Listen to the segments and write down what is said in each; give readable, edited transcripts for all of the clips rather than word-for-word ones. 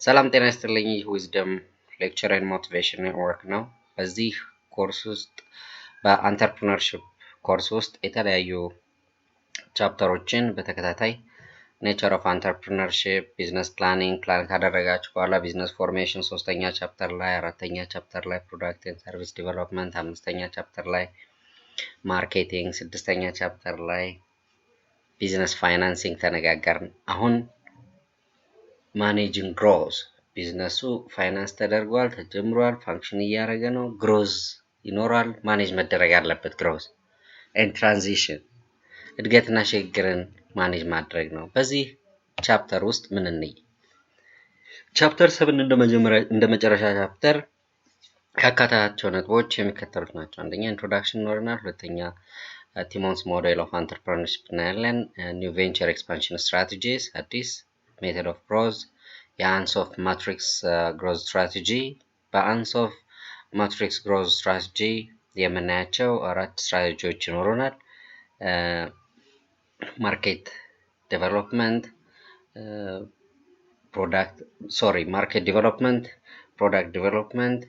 ሰላም ጤና ይስጥልኝ። ዊዝደም ሌክቸር ኤንድ ሞቲቬሽን ወርክ ነው። በዚህ ኮርስ ውስጥ በአንተርፕረነርሺፕ ኮርስ ውስጥ የተለያዩ ቻፕተሮችን በተከታታይ ኔቸር ኦፍ አንተርፕረነርሺፕ፣ ቢዝነስ ፕላኒንግ ፕላን ካደረጋችሁ በኋላ ቢዝነስ ፎርሜሽን ሶስተኛ ቻፕተር ላይ፣ አራተኛ ቻፕተር ላይ ፕሮዳክት ኤንድ ሰርቪስ ዲቨሎፕመንት፣ አምስተኛ ቻፕተር ላይ ማርኬቲንግ፣ ስድስተኛ ቻፕተር ላይ ቢዝነስ ፋይናንሲንግ ተነጋገርን። አሁን ማኔጂንግ ግሮዝ ቢዝነሱ ፋይናንስ ተደርጓል፣ ተጀምሯል፣ ፋንክሽን እያደረገ ነው፣ ግሮዝ ይኖራል፣ ማኔጅ መደረግ አለበት። ግሮዝ ኤንድ ትራንዚሽን እድገትና ሽግግርን ማኔጅ ማድረግ ነው። በዚህ ቻፕተር ውስጥ ምን እንይ? ቻፕተር 7 እንደ መጨረሻ ቻፕተር ካካተታቸው ነጥቦች የሚከተሉት ናቸው። አንደኛ ኢንትሮዳክሽን ይኖረናል። ሁለተኛ ቲሞንስ ሞዴል ኦፍ አንተርፕረነርሺፕ እናያለን። ኒው ቬንቸር ኤክስፓንሽን ስትራቴጂስ፣ አዲስ ሜተድ ኦፍ ግሮዝ፣ የአንሶፍ ማትሪክስ ግሮዝ ስትራቴጂ። በአንሶፍ ማትሪክስ ግሮዝ ስትራቴጂ የምናያቸው አራት ስትራቴጂዎች ይኖሩናል። ማርኬት ዴቨሎፕመንት፣ ማርኬት ዴቨሎፕመንት፣ ፕሮዳክት ዴቨሎፕመንት፣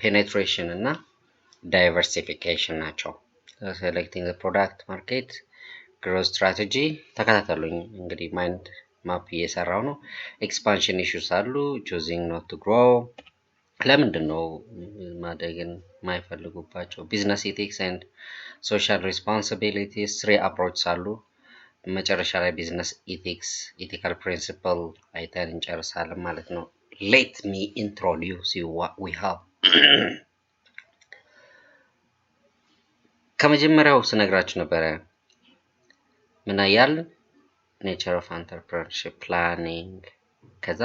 ፔኔትሬሽን እና ዳይቨርሲፊኬሽን ናቸው። ሴሌክቲንግ ፕሮዳክት ማርኬት ግሮዝ ስትራቴጂ ተከታተሉኝ። እንግዲህ ማይንድ ማፕ እየሰራው ነው። ኤክስፓንሽን ኢሹስ አሉ። ቹዚንግ ኖት ቱ ግሮ፣ ለምንድን ነው ማደግን የማይፈልጉባቸው? ቢዝነስ ኢቲክስ ኤንድ ሶሻል ሪስፖንሲቢሊቲስ፣ 3 አፕሮችስ አሉ። መጨረሻ ላይ ቢዝነስ ኢቲክስ ኢቲካል ፕሪንሲፕል አይተን እንጨርሳለን ማለት ነው። ሌት ሚ ኢንትሮዲዩስ ዩ ዋት ዊ ሃቭ። ከመጀመሪያው ስነግራችሁ ነበረ ምን ያያል? ኔቸር ኦፍ አንተርፕረነርሺፕ ፕላኒንግ፣ ከዛ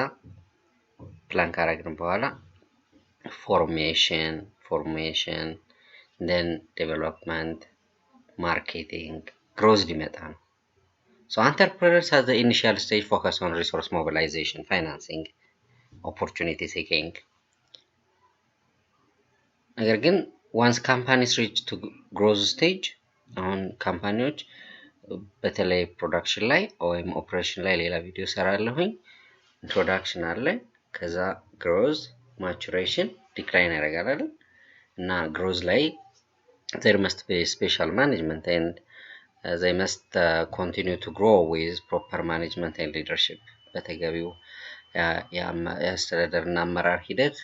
ፕላን ካረግን በኋላ ፎርሜሽን then development, marketing, growth ሊመጣ ነው። So entrepreneurs at the initial stage focus on resource mobilization, financing, opportunity seeking. ነገር ግን once companies reach to growth stage, አሁን ካምፓኒዎች በተለይ ፕሮዳክሽን ላይ ወይም ኦፕሬሽን ላይ ሌላ ቪዲዮ ሰራለሁኝ። ኢንትሮዳክሽን አለ፣ ከዛ ግሮዝ፣ ማቹሬሽን፣ ዲክላይን ያደርጋል አይደል? እና ግሮዝ ላይ there must be special management and they must continue to grow with proper management and leadership. በተገቢው የአስተዳደርና አመራር ሂደት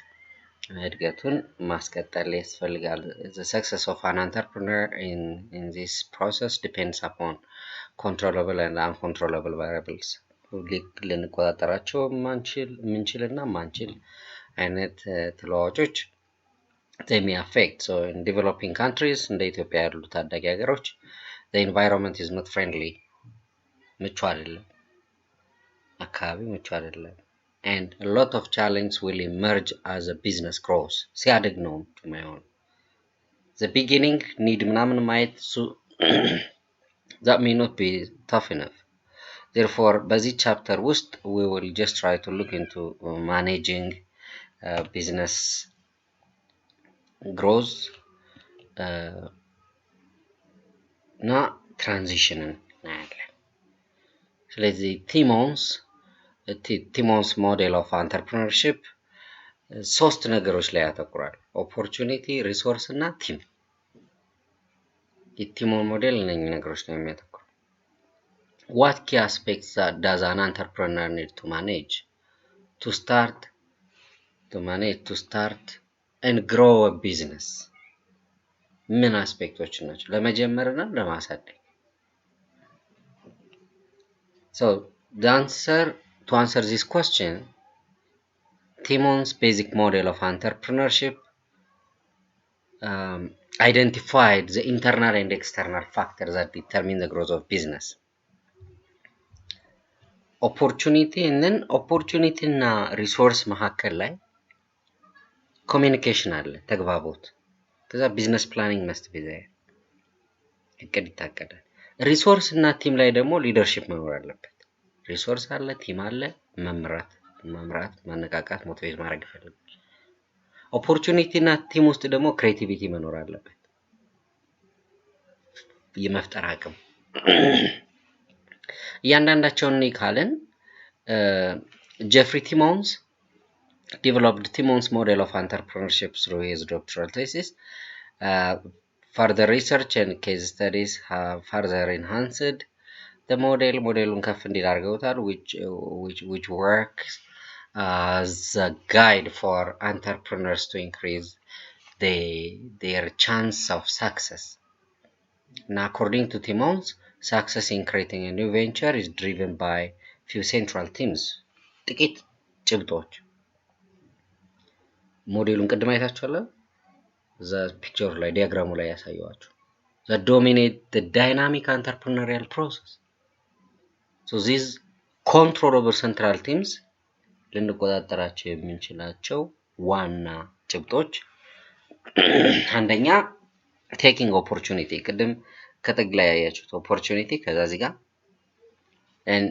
እድገቱን ማስቀጠል ያስፈልጋል። The success of an entrepreneur in this process depends upon controllable and uncontrollable variables. ልንቆጣጠራቸው ምንችልና ማንችል አይነት ተለዋዋጮች they may affect. So in developing countries, እንደ ኢትዮጵያ ያሉ ታዳጊ ሀገሮች the environment is not friendly. ምቹ አይደለም፣ አካባቢ ምቹ አይደለም. And a lot of challenges will emerge as a business grows. ሲያድግ ነው የማይሆን። The beginning need ምናምን ማየት that may not be tough enough. Therefore በዚህ ቻፕተር ውስጥ we will just try to look into managing business growth እና ትራንዚሽንን እናያለን። ስለዚህ ቲሞንስ ሞዴል ኦፍ አንተርፕረነርሺፕ 3 ነገሮች ላይ ያተኩራል። ኦፖርቹኒቲ፣ ሪሶርስ እና ቲም። የቲሞን ሞዴል እነኚህ ነገሮች ላይ የሚያተኩረው። What key aspects does an entrepreneur need to manage to start and grow a business? ምን አስፔክቶች ናቸው ለመጀመርና ለማሳደግ? So to answer this question, Timmons' basic model of entrepreneurship identified the internal and external factors that determine the growth of business. opportunity እና ሪሶርስ መካከል ላይ ኮሚኒኬሽን አለ፣ ተግባቦት። ከዛ ቢዝነስ ፕላኒንግ መስት ቢዘ እቅድ ይታቀዳል። ሪሶርስ እና ቲም ላይ ደግሞ ሊደርሺፕ መኖር አለበት። ሪሶርስ አለ፣ ቲም አለ፣ መምራት፣ ማነቃቃት፣ ሞቲቬት ማድረግ ይፈልጋል። ኦፖርቹኒቲ እና ቲም ውስጥ ደግሞ ክሬቲቪቲ መኖር አለበት፣ የመፍጠር አቅም። እያንዳንዳቸውን ካለን ጄፍሪ ቲሞንስ developed Timmons model of entrepreneurship through his doctoral thesis. Further research and case studies have further enhanced the model. Modelun ከፍ እንዲል አድርገውታል, which works as a guide for entrepreneurs to increase their chance of success. Now, according to Timmons, success in creating a new venture is driven by few central themes. ጥቂት ጭብጦች ሞዴሉን ቅድም አይታችኋል። እዛ ፒክቸሩ ላይ ዲያግራሙ ላይ ያሳየዋችሁ that dominate the dynamic entrepreneurial process. So these controllable central themes ልንቆጣጠራቸው የምንችላቸው ዋና ጭብጦች አንደኛ taking opportunity ቅድም ከጥግ ላይ ያያችሁት opportunity ከዛ እዚህ ጋር and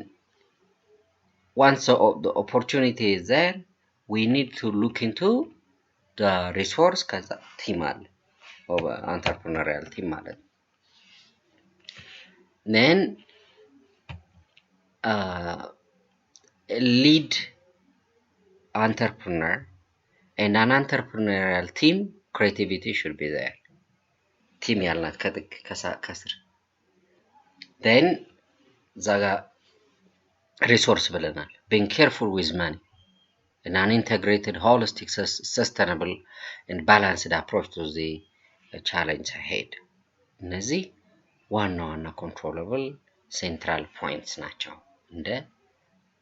once the opportunity is there we need to look into the resource ከዛ team አለ of entrepreneurial team ማለት then lead entrepreneur and an entrepreneurial team creativity should be there. team ያልናት ከጥግ ከስር then ዛጋ resource ብለናል being careful with money and an integrated holistic sustainable and balanced approach to the challenge ahead. እነዚህ ዋና controllable central points ናቸው እንደ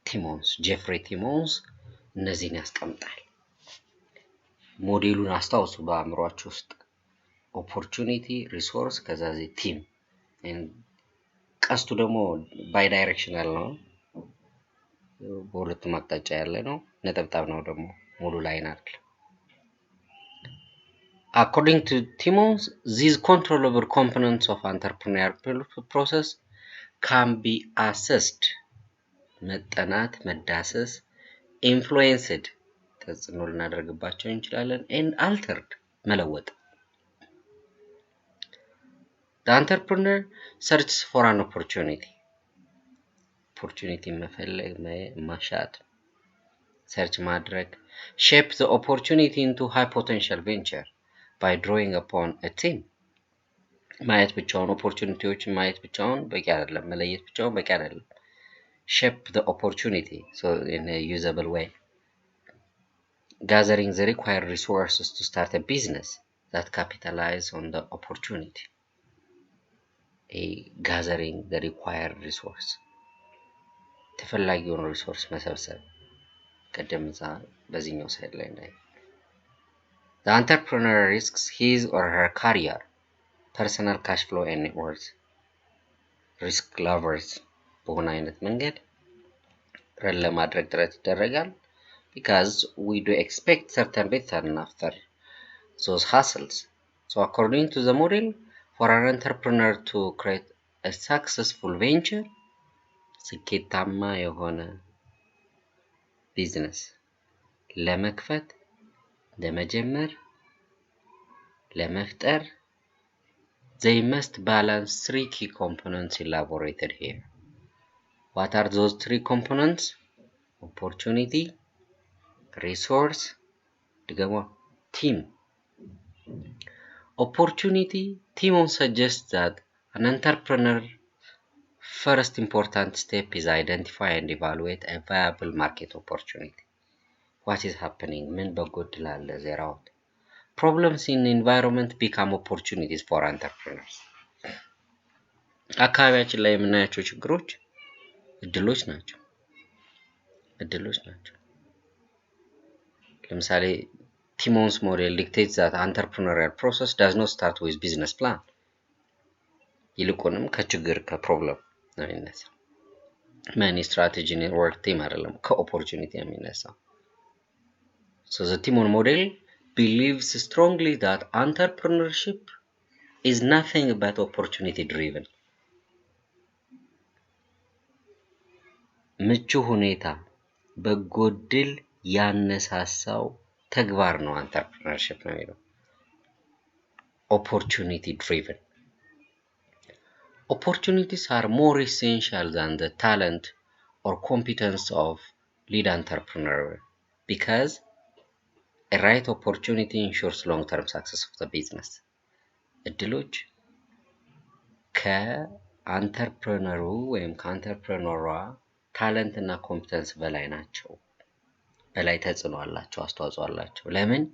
ቲሞንስ ጄፍሪ ቲሞንስ እነዚህን ያስቀምጣል። ሞዴሉን አስታውሱ በአእምሮአችሁ ውስጥ opportunity resource ከዛ እዚህ team ቀስቱ ደግሞ ባይ ዳይሬክሽናል ነው በሁለቱም አቅጣጫ ያለ ነው ነጠብጣብ ነው ደግሞ ሙሉ ላይን አይደል። According to Timmons, these controllable components of entrepreneurial process can be assessed መጠናት መዳሰስ influenced ተጽዕኖ ልናደርግባቸው እንችላለን and altered መለወጥ. The entrepreneur searches for an opportunity መፈለግ ማሻት search ማድረግ shape the opportunity into high potential venture by drawing upon a team. ማየት ብቻውን opportunityዎችን ማየት ብቻውን በቂ አይደለም መለየት ብቻውን በቂ አይደለም shape the opportunity so in a usable way. Gathering the required resources to start a business that capitalize on the opportunity. Gathering the required resource ተፈላጊውን ሪሶርስ መሰብሰብ ቀደምዛ በዚህኛው ሳይድ ላይ እንዳይ The entrepreneur risks his or her career, personal cash flow and net worth. Risk lovers በሆነ አይነት መንገድ ረን ለማድረግ ጥረት ይደረጋል because we do expect certain return after those hustles. So according to the model, for an entrepreneur to create a successful venture, ስኬታማ የሆነ ቢዝነስ ለመክፈት ለመጀመር ለመፍጠር they must balance three key components elaborated here. What are those three components? Opportunity, resource, team. Opportunity, Timmons suggests that an entrepreneur first important step is identify and evaluate a viable market opportunity. What is happening? ምን በጎድል አለ there out. Problems in environment become opportunities for entrepreneurs. አካባቢያችን ላይ የምናያቸው ችግሮች እድሎች ናቸው። ለምሳሌ Timmons model dictates that entrepreneurial process does not start with business plan. ይልቁንም ከችግር ከፕሮብለም ነው የሚነሳው። ማኒ ስትራቴጂ ኔትወርክ ቲም አይደለም ከኦፖርቹኒቲ የሚነሳው። So the Timmons model believes strongly that entrepreneurship is nothing but opportunity driven. ምቹ ሁኔታ በጎድል ያነሳሳው ተግባር ነው entrepreneurship ነው የሚለው opportunity driven. Opportunities are more essential than the talent or competence of lead entrepreneur because A right opportunity ensures long-term success of the business. እድሎች ከአንተርፕረነሩ ወይም ከአንተርፕረነሯ ታለንት እና ኮምፒተንስ በላይ ናቸው። በላይ ተጽዕኖ አላቸው፣ አስተዋጽኦ አላቸው። ለምን?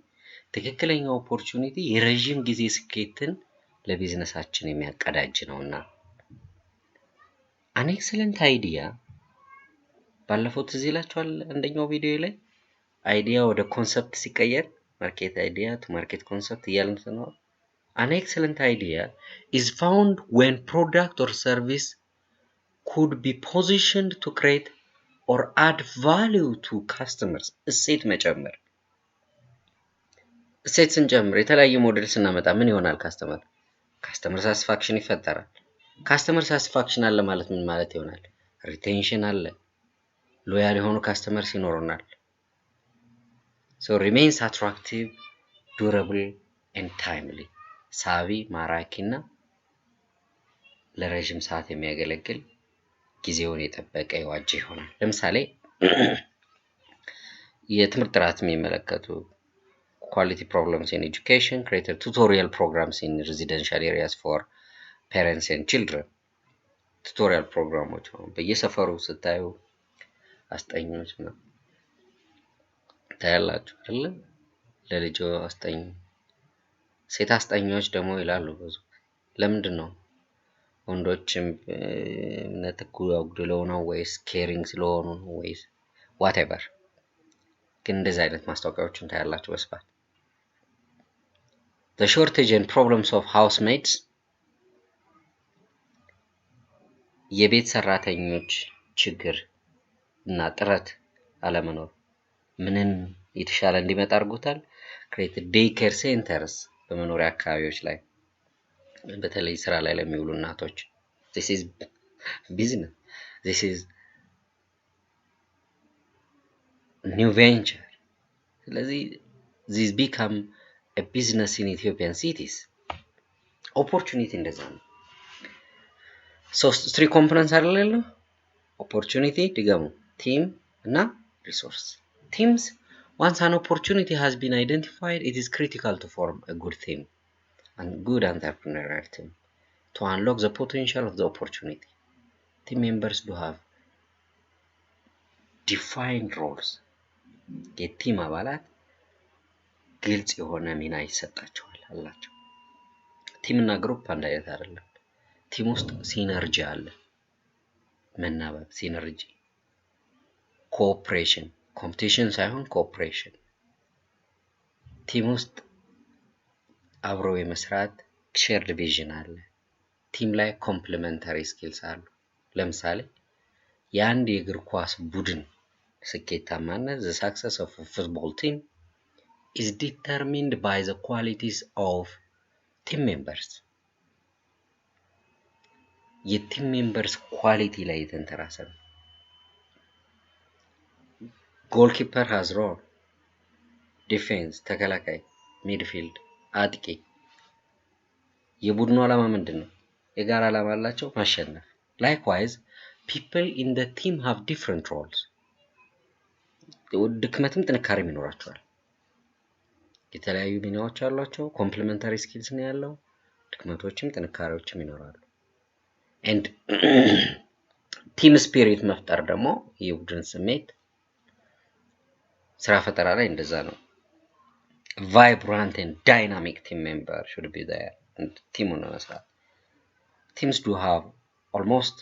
ትክክለኛው ኦፖርቹኒቲ የረጅም ጊዜ ስኬትን ለቢዝነሳችን የሚያቀዳጅ ነውና። an excellent idea ባለፈው ትዝ ይላችኋል አንደኛው ቪዲዮ ላይ አይዲያ ወደ ኮንሰፕት ሲቀየር ማርኬት አይዲያ ቱ ማርኬት ኮንሰፕት እያልን ነው። An excellent idea is found when product or service could be positioned to create or add value to customers. እሴት መጨመር። እሴት ስንጨምር የተለያየ ሞዴል ስናመጣ ምን ይሆናል? ካስተመር ሳቲስፋክሽን ይፈጠራል። ካስተመር ሳቲስፋክሽን አለ ማለት ምን ማለት ይሆናል? ሪቴንሽን አለ። ሎያል የሆኑ ካስተመርስ ይኖሩናል። So remains attractive, durable and timely. ሳቢ ማራኪና ለረጅም ሰዓት የሚያገለግል ጊዜውን የጠበቀ የዋጀ ይሆናል። ለምሳሌ የትምህርት ጥራት የሚመለከቱ quality problems in education, created tutorial programs in residential areas for parents and children. tutorial ፕሮግራሞች ነው። በየሰፈሩ ስታዩ አስጠኞች ነው ታያላችሁ አይደል? ለልጆ አስጠኝ ሴት አስጠኞች ደግሞ ይላሉ ብዙ። ለምንድን ነው? ወንዶችም ነጥቁ አጉድለው ነው ወይስ ኬሪንግ ስለሆኑ ነው ወይስ whatever? ግን እንደዚህ አይነት ማስታወቂያዎችን ታያላችሁ በስፋት። The shortage and problems of housemaids የቤት ሰራተኞች ችግር እና ጥረት አለመኖር ምንን የተሻለ እንዲመጣ አድርጎታል? created daycare centers በመኖሪያ አካባቢዎች ላይ በተለይ ስራ ላይ ለሚውሉ እናቶች። this is business, this is new venture. ስለዚህ this become a business in Ethiopian cities. opportunity እንደዛ ነው። so three components አይደለም? opportunity ድገሙ፣ team እና resource. teams, once an opportunity has been identified, it is critical to form a good team and good entrepreneurial team to unlock the potential of the opportunity. team members do have defined roles. የቲም አባላት ግልጽ የሆነ ሚና ይሰጣቸዋል አላቸው። ቲም እና ግሩፕ አንድ አይነት አይደለም። ቲም ውስጥ ሲነርጂ አለ፣ መናበብ ሲነርጂ፣ ኮኦፕሬሽን ኮምፒቲሽን ሳይሆን ኮኦፕሬሽን። ቲም ውስጥ አብሮ የመስራት ሼርድ ቪዥን አለ። ቲም ላይ ኮምፕሊመንታሪ ስኪልስ አሉ። ለምሳሌ የአንድ የእግር ኳስ ቡድን ስኬታማነት the success of a football team is determined by the qualities of team members. የቲም ሜምበርስ ኳሊቲ ላይ የተንተራሰ ነው። ጎልኪፐር has role, ዲፌንስ ተከላካይ፣ ሚድፊልድ አጥቂ። የቡድኑ ዓላማ ምንድነው? የጋራ ዓላማ አላቸው፣ ማሸነፍ። likewise people in the team have different roles. ድክመትም ጥንካሬም ይኖራቸዋል። የተለያዩ ሚናዎች አሏቸው። ኮምፕሊመንታሪ ስኪልስ ነው ያለው። ድክመቶችም ጥንካሬዎችም ይኖራሉ። and team spirit መፍጠር ደግሞ የቡድን ስሜት ስራ ፈጠራ ላይ እንደዛ ነው። vibrant and dynamic team member should be there and team ነው መስራት። teams do have almost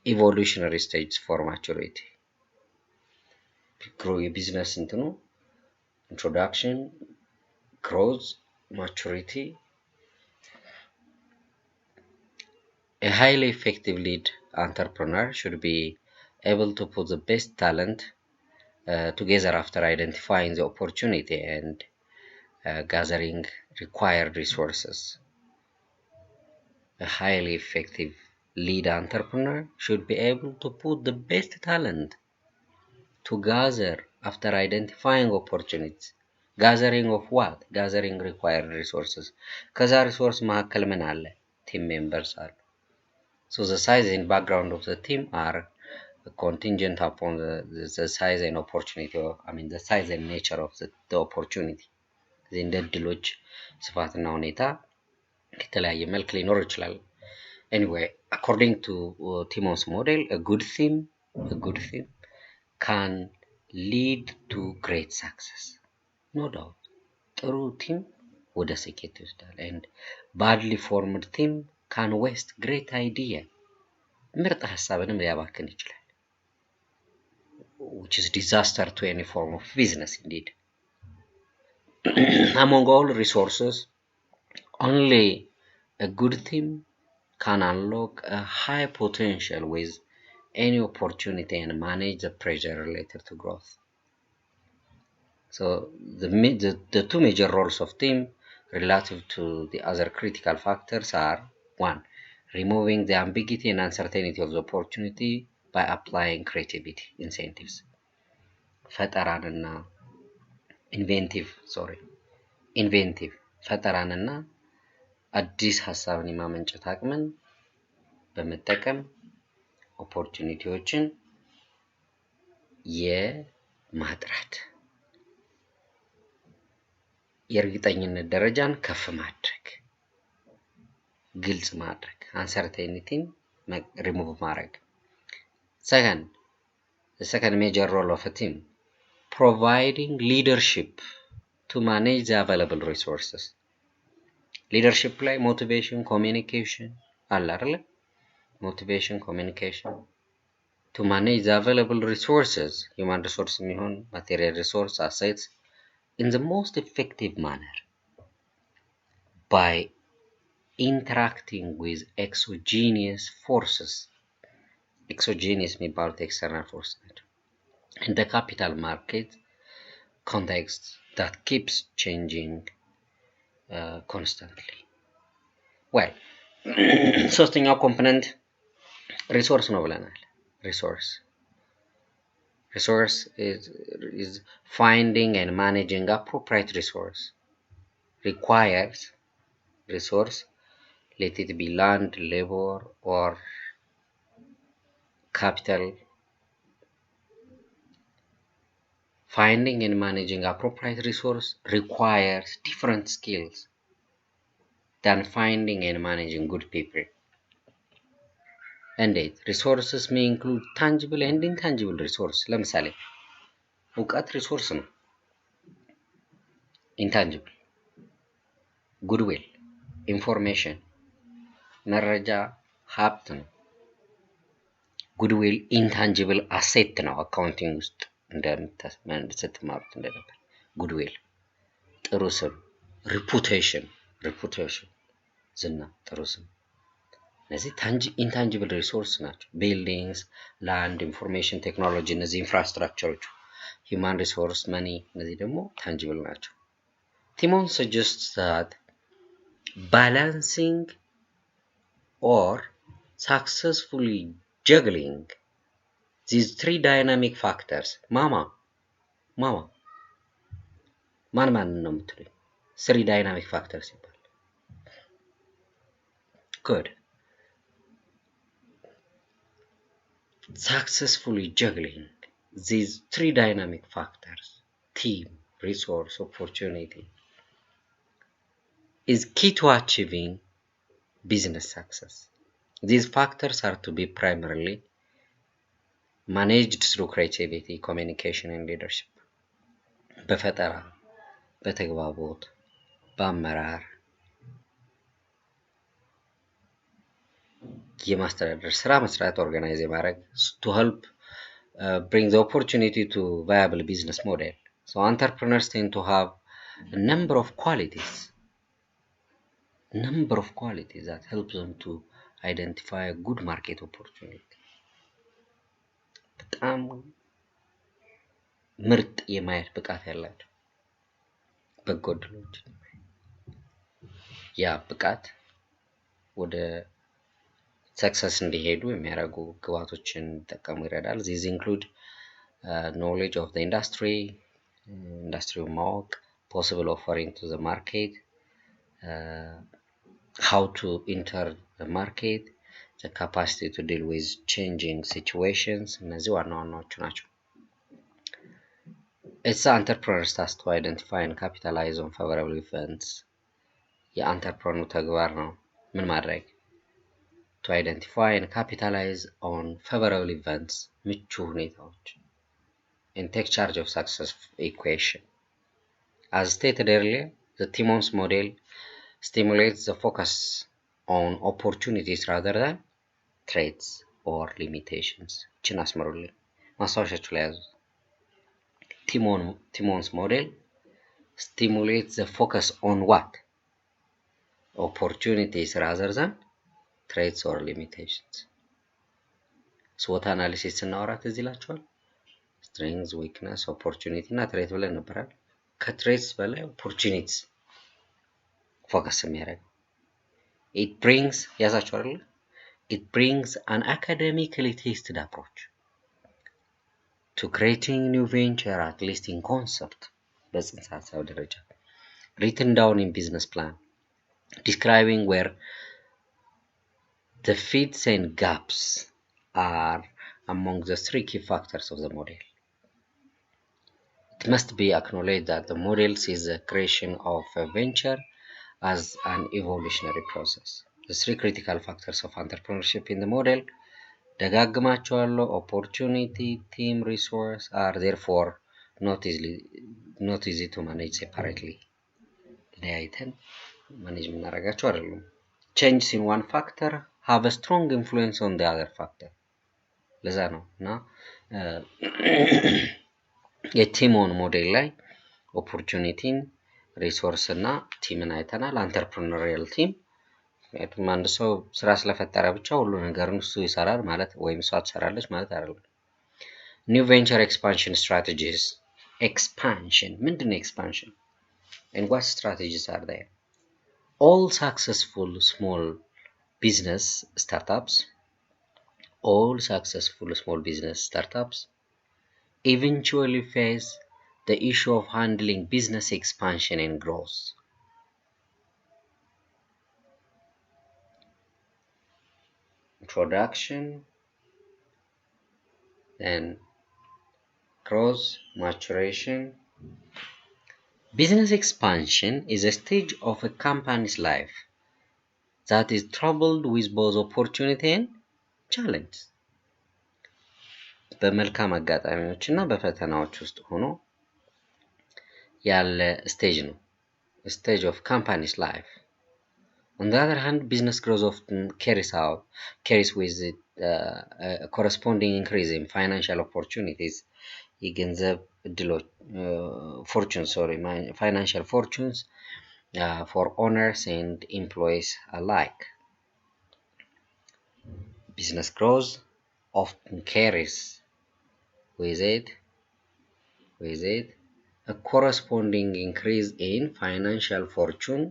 evolutionary stages for maturity. grow የቢዝነስ እንትኑ introduction, growth, maturity. A highly effective lead entrepreneur should be able to put the best talent together after identifying the opportunity and gathering required resources. A highly effective lead entrepreneur should be able to put the best talent together after identifying opportunities. Gathering of what? Gathering required resources. ከዛ ሪሶርስ መካከል ምን አለ? team members አሉ። So the size and background of the team are contingent upon the size and opportunity, the size and nature of the opportunity. እንደ እድሎች ስፋትና ሁኔታ የተለያየ መልክ ሊኖር ይችላል። Anyway, according to Timmons model, a good theme can lead to great success. No doubt. ጥሩ ቲም ወደ ስኬት ይወስዳል። And badly formed team can waste great idea. ምርጥ ሐሳብንም ሊያባክን ይችላል. Which is disaster to any form of business indeed. Among all resources, only a good team can unlock a high potential with any opportunity and manage the pressure related to growth. So the two major roles of team relative to the other critical factors are: 1, removing the ambiguity and uncertainty of the opportunity by applying creativity incentives. ፈጠራንና ኢንቬንቲቭ ፈጠራንና አዲስ ሐሳብን የማመንጨት አቅምን በመጠቀም ኦፖርቹኒቲዎችን የማጥራት የእርግጠኝነት ደረጃን ከፍ ማድረግ፣ ግልጽ ማድረግ፣ አንሰርቴኒቲን ሪሙቭ ማድረግ። The second major role of a team, providing leadership to manage the available resources. Leadership ላይ motivation, communication አለ አይደል? Motivation, communication to manage the available resources, human resource የሚሆን material resource, assets, in the most effective manner by interacting with exogenous forces. Exogenous የሚባሉት external forces ናቸው. In the capital market context that keeps changing constantly. Well, ሶስተኛው ኮምፖነንት ሪሶርስ ነው ብለናል። Resource is finding and managing appropriate resource. Requires resource, let it be land, labor, or capital. Finding and managing appropriate resource requires different skills than finding and managing good people. And resources may include tangible and intangible resource. ለምሳሌ እውቀት ሪሶርስ ነው። intangible goodwill, information መረጃ ሀብት ነው። goodwill intangible asset ነው። አካውንቲንግ ውስጥ ስትማሩት እንደነበር goodwill ጥሩ ስም፣ reputation ዝና ጥሩ ስም። እነዚህ intangible resource ናቸው። ቢልዲንግስ፣ ላንድ፣ ኢንፎርሜሽን ቴክኖሎጂ፣ እነዚህ ኢንፍራስትራክቸሮች፣ human resource፣ money፣ እነዚህ ደግሞ tangible ናቸው። Timmons suggests that balancing or successfully juggling these three dynamic factors ማን ነው የምትሉኝ? three dynamic factors ይባላል። good. Successfully juggling these three dynamic factors, team, resource, opportunity, is key to achieving business success. These factors are to be primarily managed through creativity, communication, and leadership. በፈጠራ፣ በተግባቦት፣ በአመራር የማስተዳደር ስራ መስራት፣ ኦርጋናይዝ የማድረግ to help bring the opportunity to viable business model. So entrepreneurs tend to have a number of qualities that help them to identify a good market opportunity. በጣም ምርጥ የማየት ብቃት ያላቸው በጎ ዕድሎች፣ ያ ብቃት ወደ ሰክሰስ እንዲሄዱ የሚያደርጉ ግባቶችን ጠቀሙ ይረዳል። These include knowledge of the industry, ኢንዱስትሪውን ማወቅ፣ possible offering to the market, how to enter the market, the capacity to deal with changing situations እነዚህ ዋና ዋናዎቹ ናቸው። It's the entrepreneur's task to identify and capitalize on favorable events. የአንተርፕረነሩ ተግባር ነው ምን ማድረግ to identify and capitalize on favorable events ምቹ ሁኔታዎች and take charge of success equation. As stated earlier, the Timmons model stimulates the focus on opportunities rather than threats or limitations. ችን አስምሩልኝ ማስታወሻችሁ ላይ ያዙ። Timmons model stimulates the focus on what? Opportunities rather than threats or limitations. SWOT analysis ስናወራ ትዝ ይላችኋል? strengths, weakness, opportunity እና threat ብለን ነበራል። ከthreats በላይ opportunities ፎከስ የሚያደርግ it brings ያዛችሁ አይደል? It brings an academically tested approach to creating new venture, at least in concept, በጽንሰ ሀሳብ ደረጃ written down in business plan, describing where the fits and gaps are among the three key factors of the model. It must be acknowledged that the model sees the creation of a venture as an evolutionary process. The three critical factors of entrepreneurship in the model, ደጋግማቸዋለሁ, opportunity, team, resource, are therefore not easy to manage separately. ለያይተን ማኔጅ የምናደርጋቸው አይደሉም. Changes in one factor have a strong influence on the other factor. ለዛ ነው እና የቲሞን ሞዴል ላይ ኦፖርቹኒቲን ሪሶርስ እና ቲምን አይተናል። አንተርፕረነሪያል ቲም ምክንያቱም አንድ ሰው ስራ ስለፈጠረ ብቻ ሁሉ ነገርን እሱ ይሰራል ማለት ወይም እሷ ትሰራለች ማለት አይደለም። ኒው ቬንቸር ኤክስፓንሽን ስትራቴጂስ ኤክስፓንሽን ምንድን ነው ኤክስፓንሽን and what strategies are there? All successful small business startups eventually face the issue of handling business expansion and growth. Introduction, then growth, maturation. Business expansion is a stage of a company's life that is troubled with both opportunity and challenge. በመልካም አጋጣሚዎችና በፈተናዎች ውስጥ ሆኖ ያለ ስቴጅ ነው። stage of company's life. On the other hand, business growth often carries with it a corresponding increase in financial opportunities. የገንዘብ እድሎች financial fortunes for owners and employees alike. Business growth often carries with it a corresponding increase in financial fortune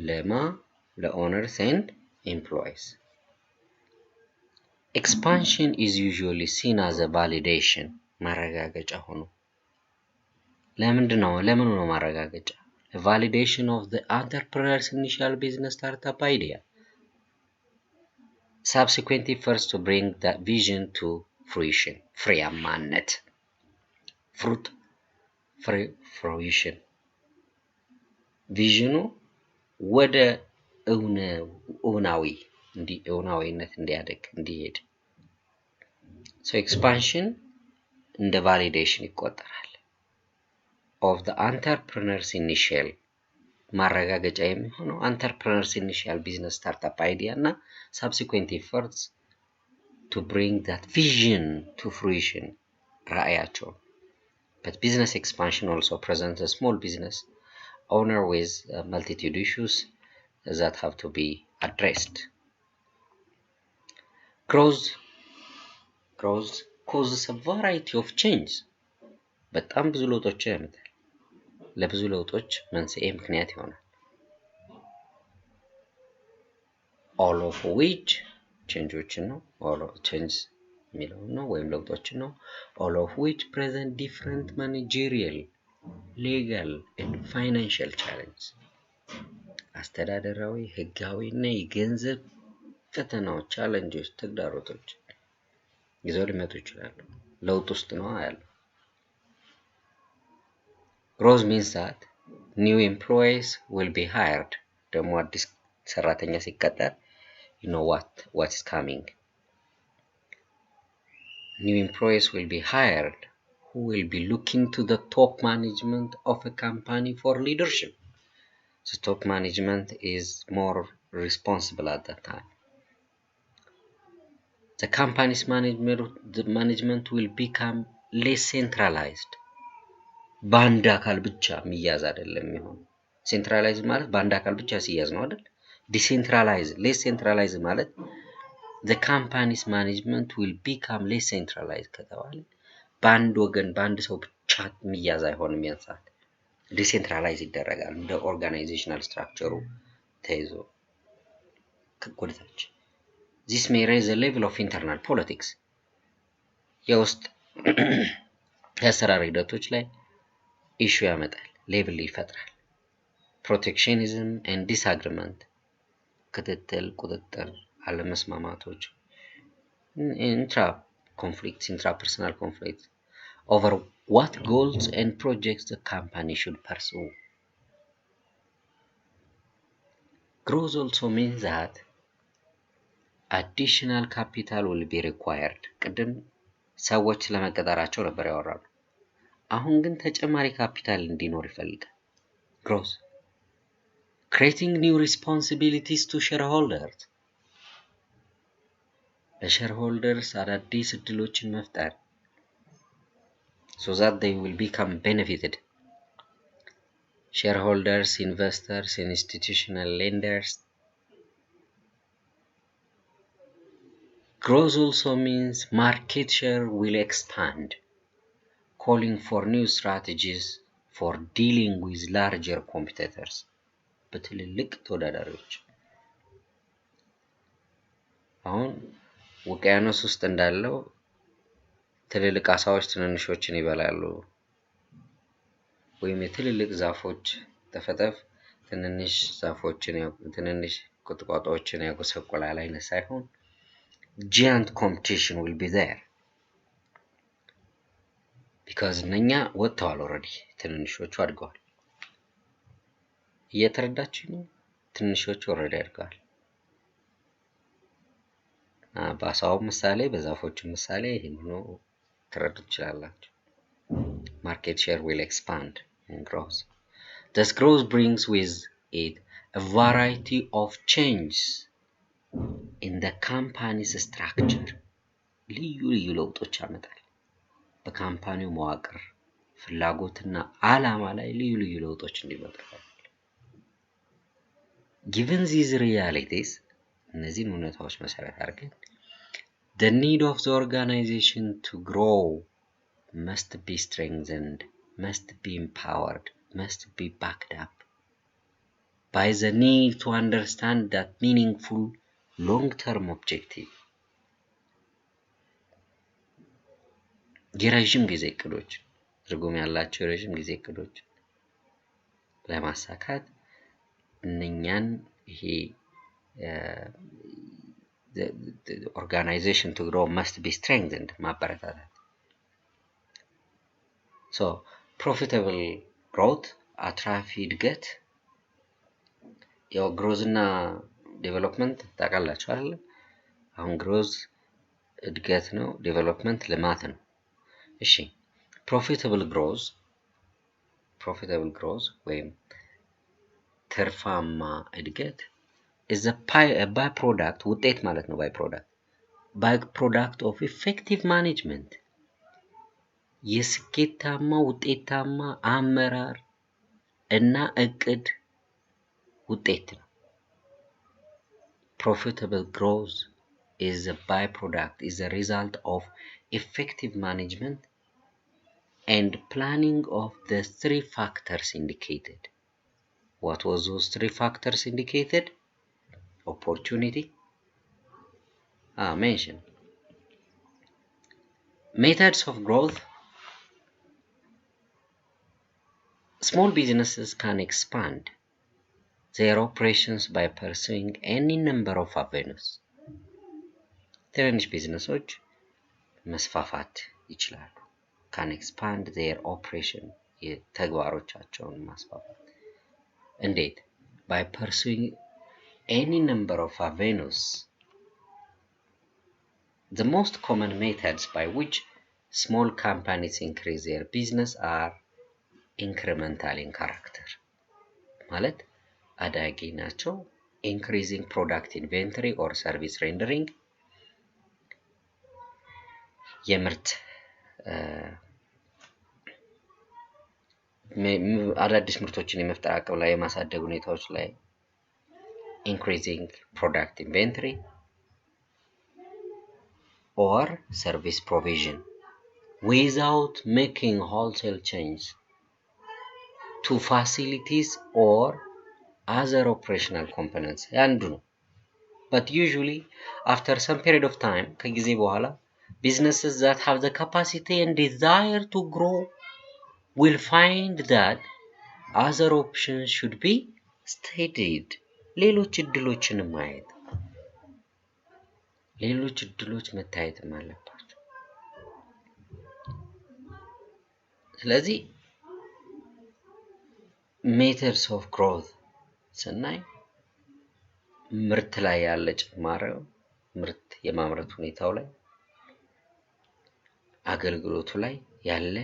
ለowners and employees. Expansion is usually seen as a validation ማረጋገጫ ሆኖ ለምን ነው ማረጋገጫ? A validation of the entrepreneur's initial business startup idea, subsequent efforts to bring that vision to fruition. ፍሬያማነት fruition ቪዥኑ ወደ እውናዊነት እንዲሄድ so expansion እንደ validation ይቆጠራል of the entrepreneur's initial ማረጋገጫ የሚሆነው entrepreneur's initial business startup idea እና subsequent efforts to bring that vision to fruition ራእያቸው. But business expansion also presents a small business owner with a multitude issues that have to be addressed. Growth causes a variety of change. በጣም ብዙ ለውጦችን ያመጣል። ለብዙ ለውጦች መንስኤ ምክንያት ይሆናል። all of which changeዎችን ነው change የሚለው ነው ወይም ለውጦችን ነው all of which present different managerial, legal and financial challenges. አስተዳደራዊ፣ ህጋዊ እና የገንዘብ ፈተናዎች፣ ቻሌንጆች፣ ተግዳሮቶች ይዘው ሊመጡ ይችላሉ። ለውጥ ውስጥ ነው ያለው። Growth means that new employees will be hired. ደግሞ አዲስ ሰራተኛ ሲቀጠር you know what is coming. New employees will be hired who will be looking to the top management of a company for leadership. The top management is more responsible at that time. The company's management will become less centralized. በአንድ አካል ብቻ የሚያዝ አይደለም የሚሆን። ሴንትራላይዝ ማለት በአንድ አካል ብቻ ሲያዝ ነው አይደል? ዲሴንትራላይዝ less centralized ማለት the company's management will become less centralized ከተባለ በአንድ ወገን በአንድ ሰው ብቻ የሚያዝ አይሆንም። ያንሳል ዲሴንትራላይዝ ይደረጋል እንደ ኦርጋናይዜሽናል ስትራክቸሩ ተይዞ ከቆደታች this may raise the level of internal politics የውስጥ የአሰራር ሂደቶች ላይ ኢሹ ያመጣል፣ ሌብል ይፈጥራል። ፕሮቴክሽኒዝም and disagreement ክትትል፣ ቁጥጥር፣ አለመስማማቶች intrapersonal conflicts over what goals and projects the company should pursue. Growth also means that additional capital will be required. ቅድም ሰዎች ለመቀጠራቸው ነበር ያወራሉ። አሁን ግን ተጨማሪ ካፒታል እንዲኖር ይፈልጋል። Growth creating new responsibilities to shareholders. ለshareholders አዳዲስ እድሎችን መፍጠር so that they will become benefited. Shareholders, investors, institutional lenders. Growth also means market share will expand, calling for new strategies for dealing with larger competitors. በትልልቅ ተወዳዳሪዎች አሁን ውቅያኖስ ውስጥ እንዳለው ትልልቅ አሳዎች ትንንሾችን ይበላሉ፣ ወይም የትልልቅ ዛፎች ተፈጠፍ ትንንሽ ዛፎችን ትንንሽ ቁጥቋጦዎችን ያጎሰቁላል አይነት ሳይሆን giant competition will be there because እነኛ ወጥተዋል ኦልሬዲ ትንንሾቹ አድገዋል። እየተረዳችሁ ነው? ትንንሾቹ ኦልሬዲ አድገዋል። በአሳው ምሳሌ በዛፎቹ ምሳሌ ይሄን ነው ተረዱ ትችላላችሁ። Market share will expand and grow. This growth brings with it a variety of changes in the company's structure. ልዩ ልዩ ለውጦች ያመጣል። በካምፓኒው መዋቅር ፍላጎትና ዓላማ ላይ ልዩ ልዩ ለውጦች እንዲመጡ ያደርጋል። Given these realities, እነዚህን ሁኔታዎች መሰረት አድርገን the need of the organization to grow must be strengthened, must be empowered, must be backed up by the need to understand that meaningful long-term objective. የረጅም ጊዜ እቅዶች ትርጉም ያላቸው የረጅም ጊዜ እቅዶች ለማሳካት እነኛን ይሄ the organization to grow must be strengthened ማበረታታት። So profitable growth አትራፊ እድገት ያው ግሮዝ እና ዴቨሎፕመንት ታውቃላችሁ አይደል? አሁን ግሮዝ እድገት ነው፣ ዴቨሎፕመንት ልማት ነው። እሺ profitable growth ወይም ትርፋማ እድገት is a byproduct ውጤት ማለት ነው። byproduct of effective management የስኬታማ ውጤታማ አመራር እና እቅድ ውጤት ነው። Profitable growth is a byproduct, is a result of effective management and planning of the three factors indicated. What was those three factors indicated? Opportunity. Mention. Methods of growth. Small businesses can expand their operations by pursuing any number of avenues. ትንንሽ ቢዝነሶች መስፋፋት ይችላሉ። can expand their operation የተግባሮቻቸውን ማስፋፋት እንዴት? by pursuing any number of avenues. The most common methods by which small companies increase their business are incremental in character. ማለት አዳጊ ናቸው። increasing product inventory or service rendering የምርት አዳዲስ ምርቶችን የመፍጠር አቅም ላይ የማሳደግ ሁኔታዎች ላይ increasing product inventory or service provision without making wholesale changes to facilities or other operational components. አንዱ ነው። But usually after some period of time ከጊዜ በኋላ businesses that have the capacity and desire to grow will find that other options should be studied. ሌሎች እድሎችን ማየት ሌሎች እድሎች መታየትም አለባቸው። ስለዚህ methods of growth ስናይ ምርት ላይ ያለ ጭማሪው ምርት የማምረት ሁኔታው ላይ አገልግሎቱ ላይ ያለ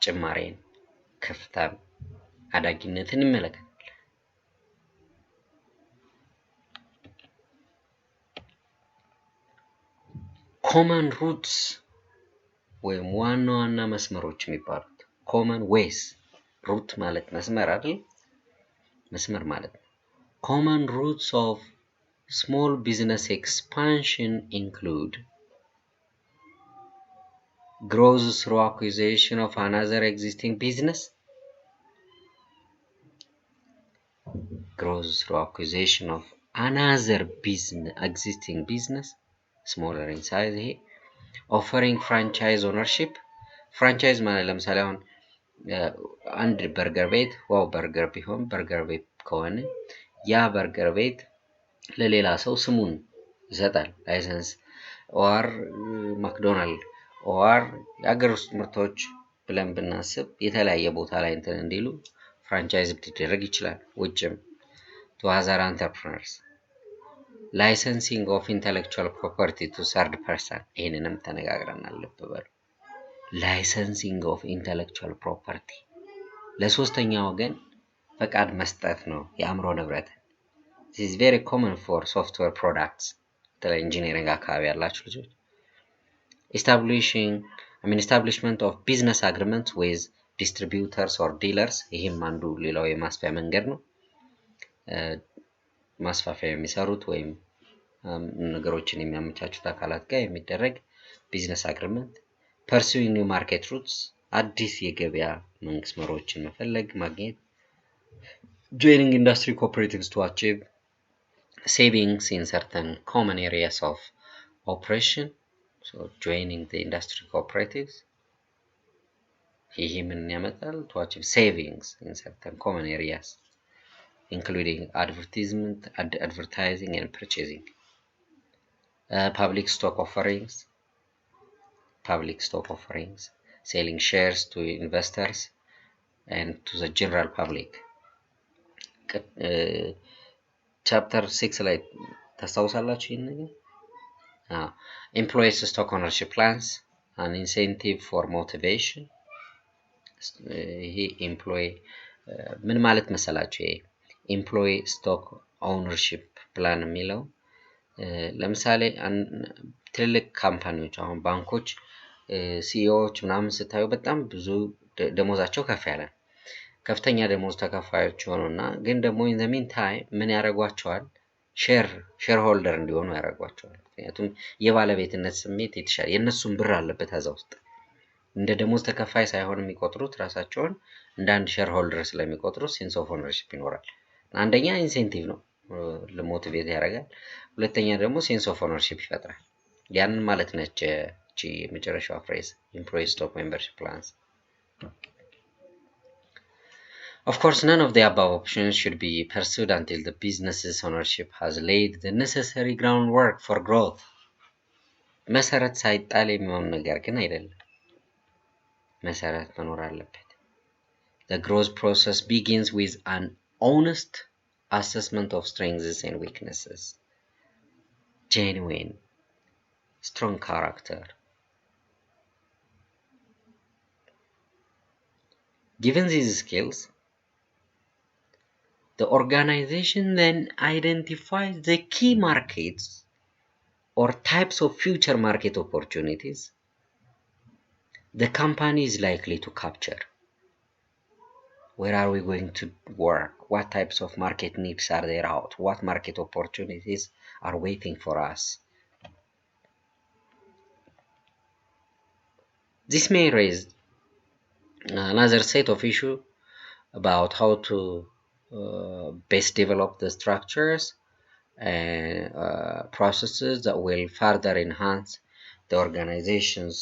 ጭማሪን ከፍታን አዳጊነትን ይመለከታል። common routes ወይም ዋና መስመሮች የሚባሉት common ways route ማለት መስመር አይደል? መስመር ማለት ነው። common routes of small business expansion include growth through acquisition of another existing business, growth through acquisition of another existing business, smaller in size here, offering franchise ownership. franchise ማለት ለምሳሌ አሁን አንድ በርገር ቤት ዋው በርገር ቢሆን በርገር ቤት ከሆነ ያ በርገር ቤት ለሌላ ሰው ስሙን ይሰጣል ላይሰንስ or ማክዶናልድ or የአገር ውስጥ ምርቶች ብለን ብናስብ የተለያየ ቦታ ላይ እንትን እንዲሉ ፍራንቻይዝ ሊደረግ ይችላል። ውጭም to other entrepreneurs. licensing of intellectual property to third person ይሄንንም ተነጋግረናል። ልብ በሉ licensing of intellectual property ለሶስተኛ ወገን ፈቃድ መስጠት ነው የአእምሮ ንብረት። this is very common for software products በተለይ ኢንጂነሪንግ አካባቢ ያላችሁ ልጆች establishment of business agreements with distributors or dealers ይሄም አንዱ ሌላው የማስፋፊያ መንገድ ነው። ማስፋፊያ የሚሰሩት ወይም ነገሮችን የሚያመቻቹት አካላት ጋር የሚደረግ ቢዝነስ አግሪመንት pursuing new market routes አዲስ የገበያ መስመሮችን መፈለግ ማግኘት joining industry cooperatives to achieve savings in certain common areas of operation. So joining the industry cooperatives ይሄ ምን ያመጣል? to achieve savings in certain common areas including advertising and purchasing. Public stock offerings selling shares to investors and to the general public. chapter 6 ላይ ታስታውሳላችሁ ይሄን ነገር? employees stock ownership plans an incentive for motivation. ይሄ employee ምን ማለት መሰላችሁ? ይሄ employee stock ownership plan የሚለው ለምሳሌ ትልልቅ ካምፓኒዎች አሁን ባንኮች ሲኢኦዎች ምናምን ስታዩ በጣም ብዙ ደሞዛቸው ከፍ ያለ ከፍተኛ ደሞዝ ተከፋዮች ሆነውና ግን ደግሞ in the meantime ምን ያደርጓቸዋል? ሼር ሆልደር እንዲሆኑ ያደርጓቸዋል። ምክንያቱም የባለቤትነት ስሜት የተሻለ የነሱን ብር አለበት እዛ ውስጥ እንደ ደሞዝ ተከፋይ ሳይሆን የሚቆጥሩት ራሳቸውን እንደ አንድ ሼር ሆልደር ስለሚቆጥሩት ሴንስ ኦፍ ኦነርሺፕ ይኖራል። አንደኛ ኢንሴንቲቭ ነው ለሞቲቬት ያደርጋል። ሁለተኛ ደግሞ ሴንስ ኦፍ ኦነርሺፕ ይፈጥራል። ያንን ማለት ነች እቺ የመጨረሻው ፍሬዝ employee stock membership plans. Of course, none of the above options should be pursued until the business's ownership has laid the necessary groundwork for growth. መሰረት ሳይጣል የሚሆን ነገር ግን አይደለም። መሰረት መኖር አለበት። The growth process begins with an honest assessment of strengths and weaknesses, genuine, strong character. Given these skills, the organization then identifies the key markets or types of future market opportunities the company is likely to capture. Where are we going to work? What types of market needs are there out? What market opportunities are waiting for us? This may raise another set of issues about how to best develop the structures and processes that will further enhance the organization's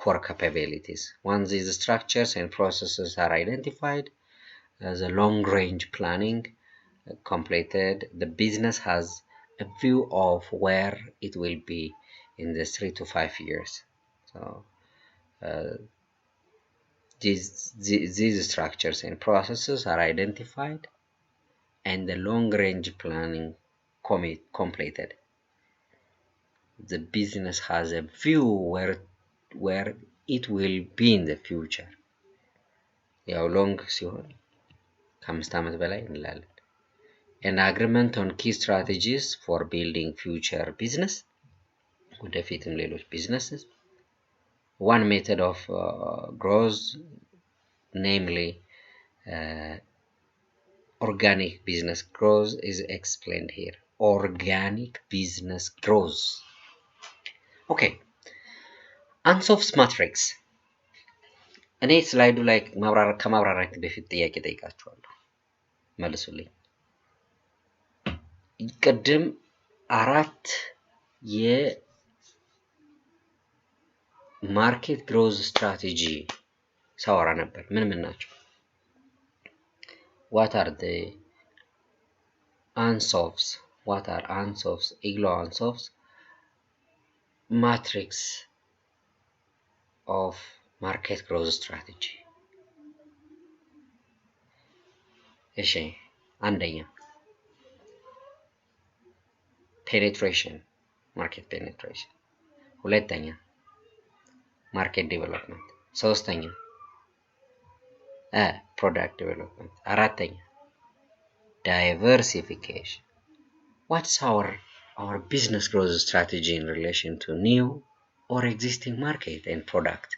core capabilities. Once these structures and processes are identified, the long-range planning completed, the business has a view of where it will be in the 3 to 5 years. So these structures and processes are identified and the long-range planning completed. The business has a view where it will be in the future. ያው ሎንግ ሲሆን ከ5 ዓመት በላይ እንላለን. An agreement on key strategies for building future business, ወደፊትም ሌሎች businesses. One method of growth, namely organic business growth, is explained here. Organic business growth. Okay. Ansoff's matrix. እኔ ስላይዱ ላይ ከማብራራት በፊት ጥያቄ ጠይቃችኋለሁ። መልሱልኝ። ቅድም 4 የማርኬት ግሮዝ ስትራቴጂ ሳወራ ነበር። ምን ናቸው? What are the Ansoffs? What are Ansoffs? Ansoffs matrix of market growth strategy. እሺ አንደኛ penetration, market penetration. ሁለተኛ market development. ሶስተኛ product development. አራተኛ diversification. What's our business growth strategy in relation to new or existing market and product?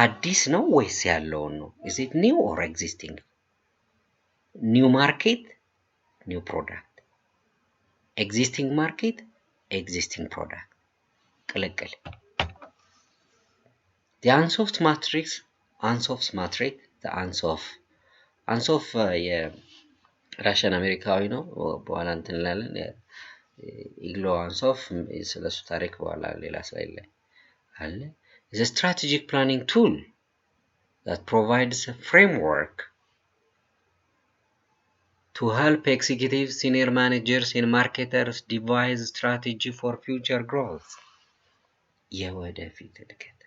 አዲስ ነው ወይስ ያለውን ነው? Is it new or existing? New market, new product. Existing market, existing product. ቅልቅል. The Ansoff's matrix, the Ansoff የራሽን አሜሪካዊ ነው። በኋላ እንትን እንላለን። Ansoff ስለሱ ታሪክ በኋላ ሌላ ስላይል ላይ አለ. Is a strategic planning tool that provides a framework to help executives, senior managers, and marketers devise strategy for future growth. የወደፊት እድገት.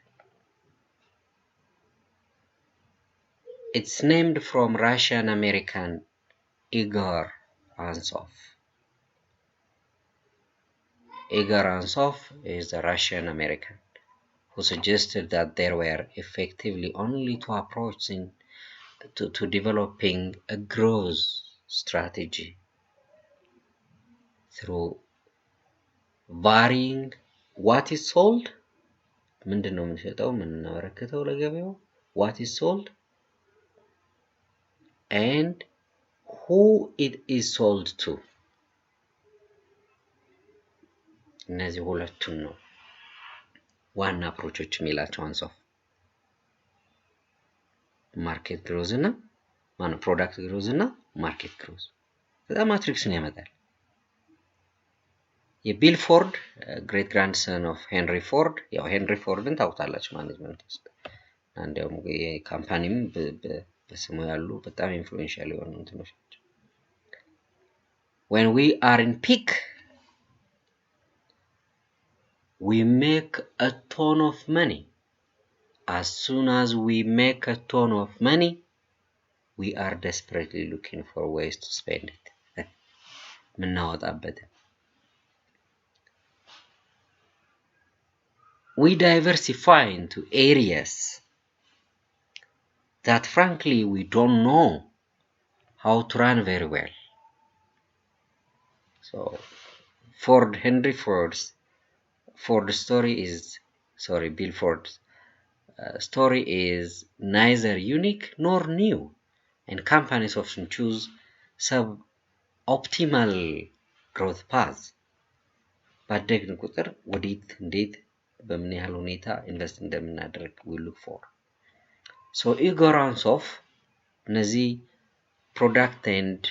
It's named from Russian American Igor Ansoff. Igor Ansoff is a Russian American who suggested that there were effectively only 2 approaches to developing a growth strategy: through varying what is sold, ምንድነው የምንሸጠው ምንናበረከተው ለገበያው, what is sold, and who it is sold to. እነዚህ ሁለቱን ነው ዋና አፕሮቾች የሚላቸው አንሶፍ። ማርኬት ግሮዝ እና ፕሮዳክት ግሮዝ እና ማርኬት ግሮዝ። በጣም ማትሪክስን ያመጣል። የቢል ፎርድ ግሬት ግራንድሰን ኦፍ ሄንሪ ፎርድ፣ ያው ሄንሪ ፎርድን ታውቁታላችሁ ማኔጅመንት ውስጥ አንዴው የካምፓኒም በስሙ ያሉ በጣም ኢንፍሉዌንሻል የሆኑ እንትኖች ናቸው። When we are in peak, we make a ton of money. As soon as we make a ton of money, we are desperately looking for ways to spend it. ምናወጣበት we diversify into areas that frankly we don't know how to run very well. So Henry Ford's Bill Ford's story is neither unique nor new, and companies often choose suboptimal growth paths. ባደግን ቁጥር ወዴት እንዴት በምን ያህል ሁኔታ ኢንቨስት እንደምናደርግ we look for. So Igor Ansoff እነዚህ ፕሮዳክት ኤንድ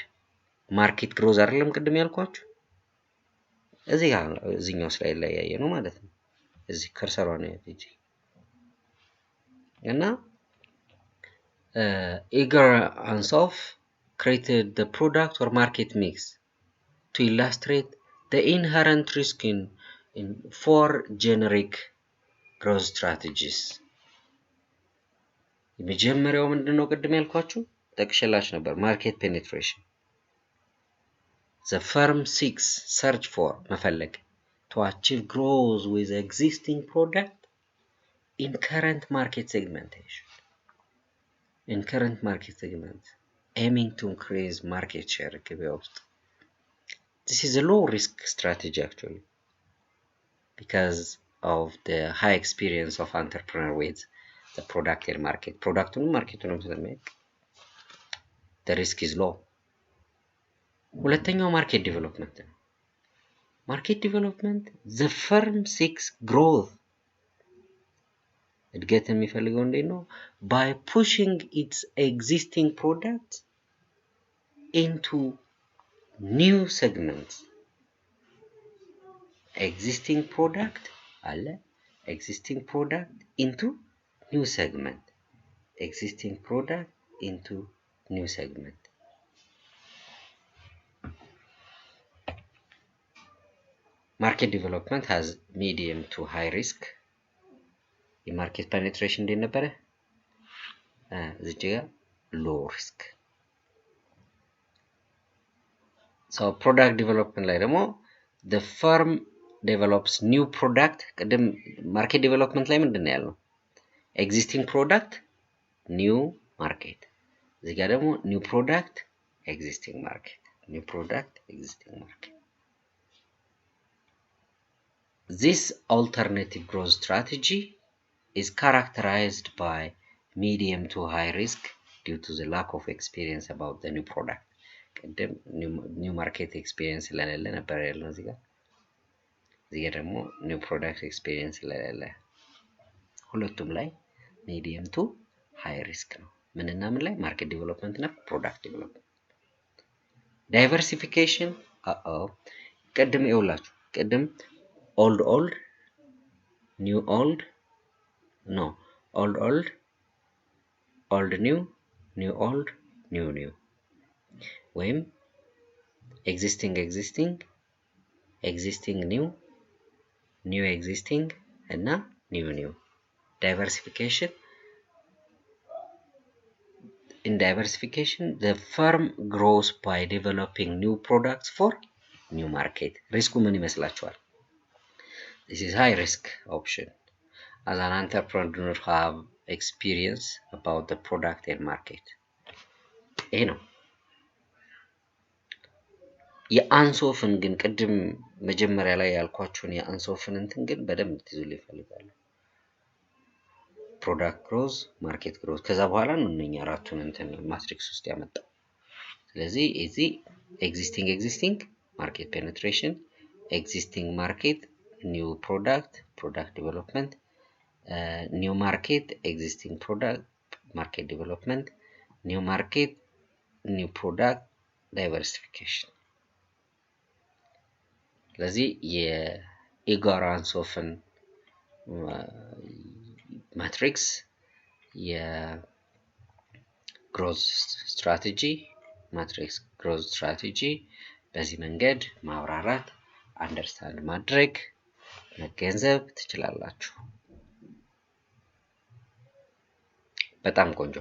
ማርኬት ግሮዝ አይደለም ቅድም ያልኳችሁ እዚህኛው ስላይድ ላይ ያየነው ማለት ነው። እዚህ ከርሰሯ ነው ያለችው እና Igor Ansoff created the product or market mix to illustrate the inherent risk in 4 generic growth strategies. የመጀመሪያው ምንድነው ቅድም ያልኳችሁ ጠቅሼላችሁ ነበር market penetration. The firm seeks search for መፈለግ to achieve growth with existing product in current market segmentation. In current market segment aiming to increase market share ገበያ ውስጥ. This is a low risk strategy actually because of the high experience of entrepreneur with the product and market. Markeቱንም ስለሚያውቅ the risk is low. ሁለተኛው market development ነው። Market development the firm seeks growth. እድገት የሚፈልገው እንዴት ነው? By pushing its existing product into new segments. Existing product into new segment. Existing product into new segment. Market development has medium to high risk. የማርኬት penetration እንዴት ነበረ? እዚህ ጋር low risk. So product development ላይ ደግሞ the firm develops new product. ቅድም market development ላይ ምንድነው ያልነው? Existing product, new market. እዚህ ጋር ደግሞ new product, existing market. New product, existing market. This alternative growth strategy is characterized by medium to high risk due to the lack of experience about the new product. ቅድም new market experience ስለሌለ ነበር ያለው እዚህ ጋር ደግሞ new product experience ስለሌለ ሁለቱም ላይ medium to high risk ነው። ምንና ምን ላይ? market development እና product development. Diversification ቅድም ይኸውላችሁ ቅድም old new old no old new new old new ወይም existing new new existing እና new diversification. In diversification the firm grows by developing new products for new market. ሪስኩ ምን ይመስላችኋል? This is high risk option. As an entrepreneur have experience about the product and market. ይሄ ነው። የአንሶፍን ግን ቅድም መጀመሪያ ላይ ያልኳችሁን የአንሶፍን እንትን ግን በደንብ ትይዙልኝ ይፈልጋሉ። ፕሮዳክት ግሮዝ፣ ማርኬት ግሮዝ ከዛ በኋላ ነው እነኛ አራቱን እንትን ማትሪክስ ውስጥ ያመጣው። ስለዚህ እዚህ ኤግዚስቲንግ ማርኬት ፔኔትሬሽን፣ ኤግዚስቲንግ ማርኬት ኒው ፕሮዳክት ዴቨሎፕመንት፣ ኒው ማርኬት ኤግዚስቲንግ ፕሮዳክት ማርኬት ዴቨሎፕመንት፣ ኒው ማርኬት ኒው ፕሮዳክት ዳይቨርሲፊኬሽን። ስለዚህ የኢጎር አንሶፍን ማትሪክስ growth strategy matrix growth strategy በዚህ መንገድ ማብራራት አንደርስታንድ ማድረግ መገንዘብ ትችላላችሁ። በጣም ቆንጆ።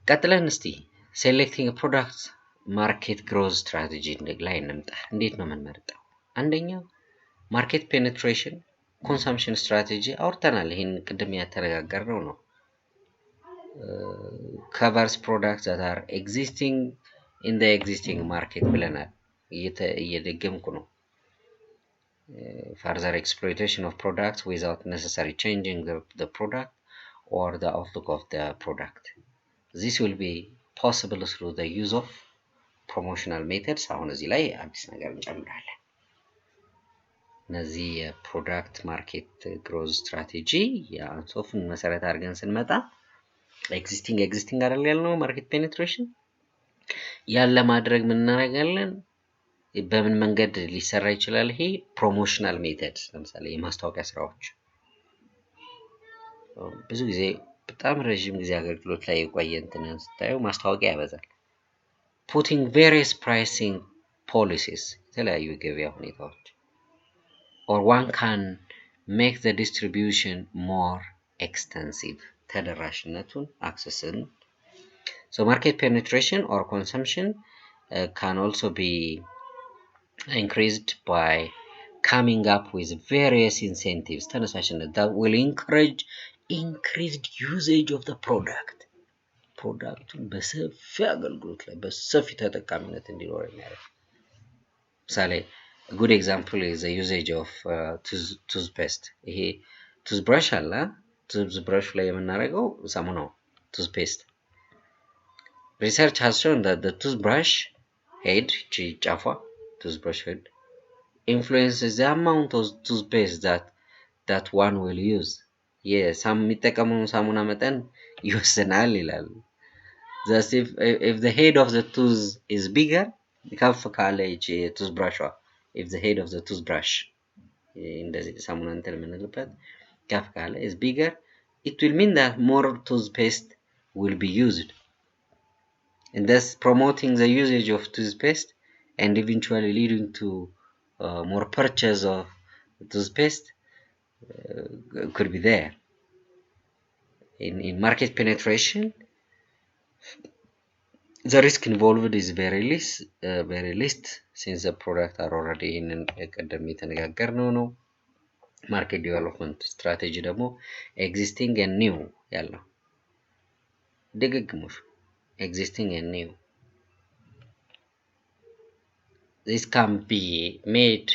ቀጥለን እስቲ ሴሌክቲንግ ፕሮዳክት ማርኬት ግሮዝ ስትራቴጂ ላይ እንምጣ። እንዴት ነው የምንመርጠው? አንደኛው ማርኬት ፔኔትሬሽን ኮንሰምፕሽን ስትራቴጂ አውርተናል። ይሄን ቅድም ያተነጋገርነው ነው። covers products that are existing in the existing market ብለናል። እየደገምኩ ነው። further exploitation of products without necessarily changing the product or the outlook of the product. This will be possible through the use of promotional methods. አሁን እዚህ ላይ አዲስ ነገር እንጨምራለን። እነዚህ የፕሮዳክት ማርኬት ግሮዝ ስትራቴጂ የአንሶፍን መሰረት አድርገን ስንመጣ existing አይደል ያልነው ማርኬት ፔኔትሬሽን ያለ ማድረግ ምን እናደርጋለን? በምን መንገድ ሊሰራ ይችላል? ይሄ ፕሮሞሽናል ሜተድ ለምሳሌ የማስታወቂያ ስራዎች ብዙ ጊዜ በጣም ረጅም ጊዜ አገልግሎት ላይ የቆየ እንትንን ስታዩ ማስታወቂያ ያበዛል። putting various pricing policies የተለያዩ ገበያ ሁኔታዎች or one can make the distribution more extensive ተደራሽነቱን አክሰስን so market penetration or consumption can also be increased by coming up with various incentives ተነሳሽነት that will encourage increased usage of the product በሰፊ አገልግሎት ላይ በሰፊ ተጠቃሚነት እንዲኖር የሚያደርግ ምሳሌ a good example is the usage of toothpaste ይሄ toothbrush አለ toothbrush ላይ የምናደርገው ሳሙናው toothpaste research has shown that the toothbrush head ጫፏ toothbrush head influences the amount of toothpaste that one will use የሚጠቀመው ሳሙና መጠን ይወስናል ይላል። thus if the head of the tooth is bigger ከፍ ካለ toothbrush if the head of the toothbrush እንደዚህ ሳሙና እንትን የምንልበት ከፍ ካለ is bigger it will mean that more toothpaste will be used and thus promoting the usage of toothpaste and eventually leading to more purchase of toothpaste could be there. In market penetration the risk involved is very least since the product are already in ቀደም የተነጋገርነው ነው። ማርኬት ዴቨሎፕመንት ስትራቴጂ ደግሞ existing and new ያለው ድግግሞሽ existing and new this can be made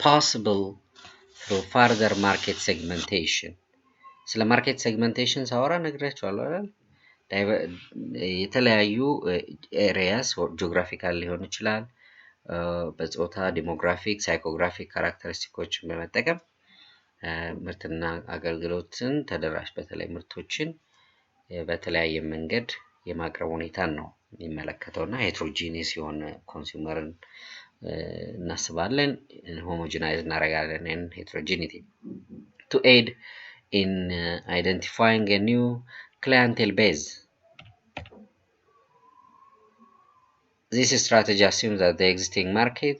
possible through further market segmentation ስለ ማርኬት ሴግመንቴሽን ሳወራ ነግራችኋለሁ አይደል? የተለያዩ ኤሪያስ ጂኦግራፊካል ሊሆን ይችላል በጾታ ዲሞግራፊክ ሳይኮግራፊክ ካራክተሪስቲኮችን በመጠቀም ምርትና አገልግሎትን ተደራሽ በተለይ ምርቶችን በተለያየ መንገድ የማቅረብ ሁኔታን ነው የሚመለከተውና ሄትሮጂኒየስ የሆነ ኮንሱመርን እናስባለን ሆሞጂናይዝ እናደርጋለን heterogeneity to aid in identifying a new clientele base. This strategy assumes that the existing market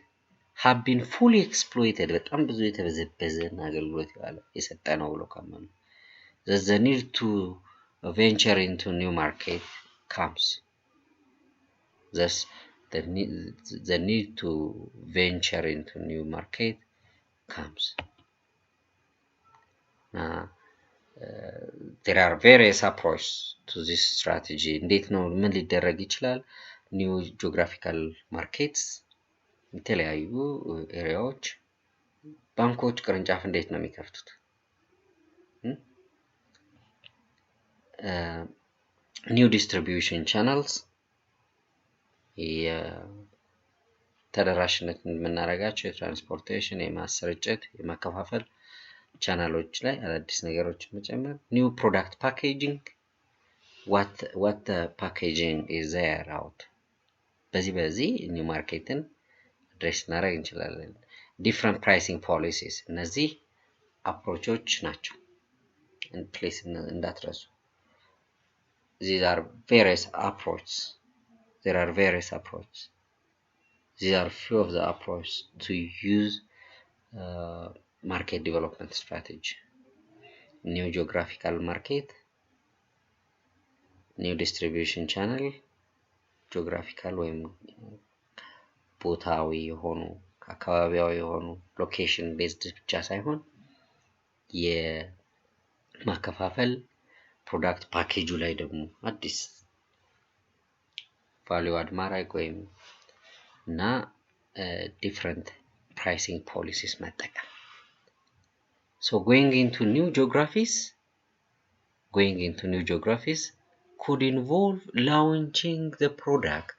have been fully exploited በጣም ብዙ የተበዘበዘና አገልግሎት ያለ የሰጠ ነው ብሎ ካመኑ the need to venture into new market comes. Thus the need to venture into new market comes. There are various approaches to this strategy. እንዴት ነው ምን ሊደረግ ይችላል? new geographical markets የተለያዩ ኤሪያዎች ባንኮች ቅርንጫፍ እንዴት ነው የሚከፍቱት? new distribution channels ተደራሽነት የምናደርጋቸው የትራንስፖርቴሽን የማሰራጨት የማከፋፈል ቻናሎች ላይ አዳዲስ ነገሮችን መጨመር new product packaging what the packaging is there out በዚህ new markeትን አድሬስ እናደርግ እንችላለን different pricing policies እነዚህ አፕሮቾች ናቸው in place እንዳትረሱ these are various approaches. There are various approaches. These are few of the approaches to use market development strategy. New geographical market, new distribution channel, geographical ወይም ቦታዊ የሆኑ አካባቢያዊ የሆኑ location based ብቻ ሳይሆን የማከፋፈል product package ላይ ደግሞ አዲስ value add ማድረግ ወይም እና different pricing policies መጠቀም. So going into new geographies could involve launching the product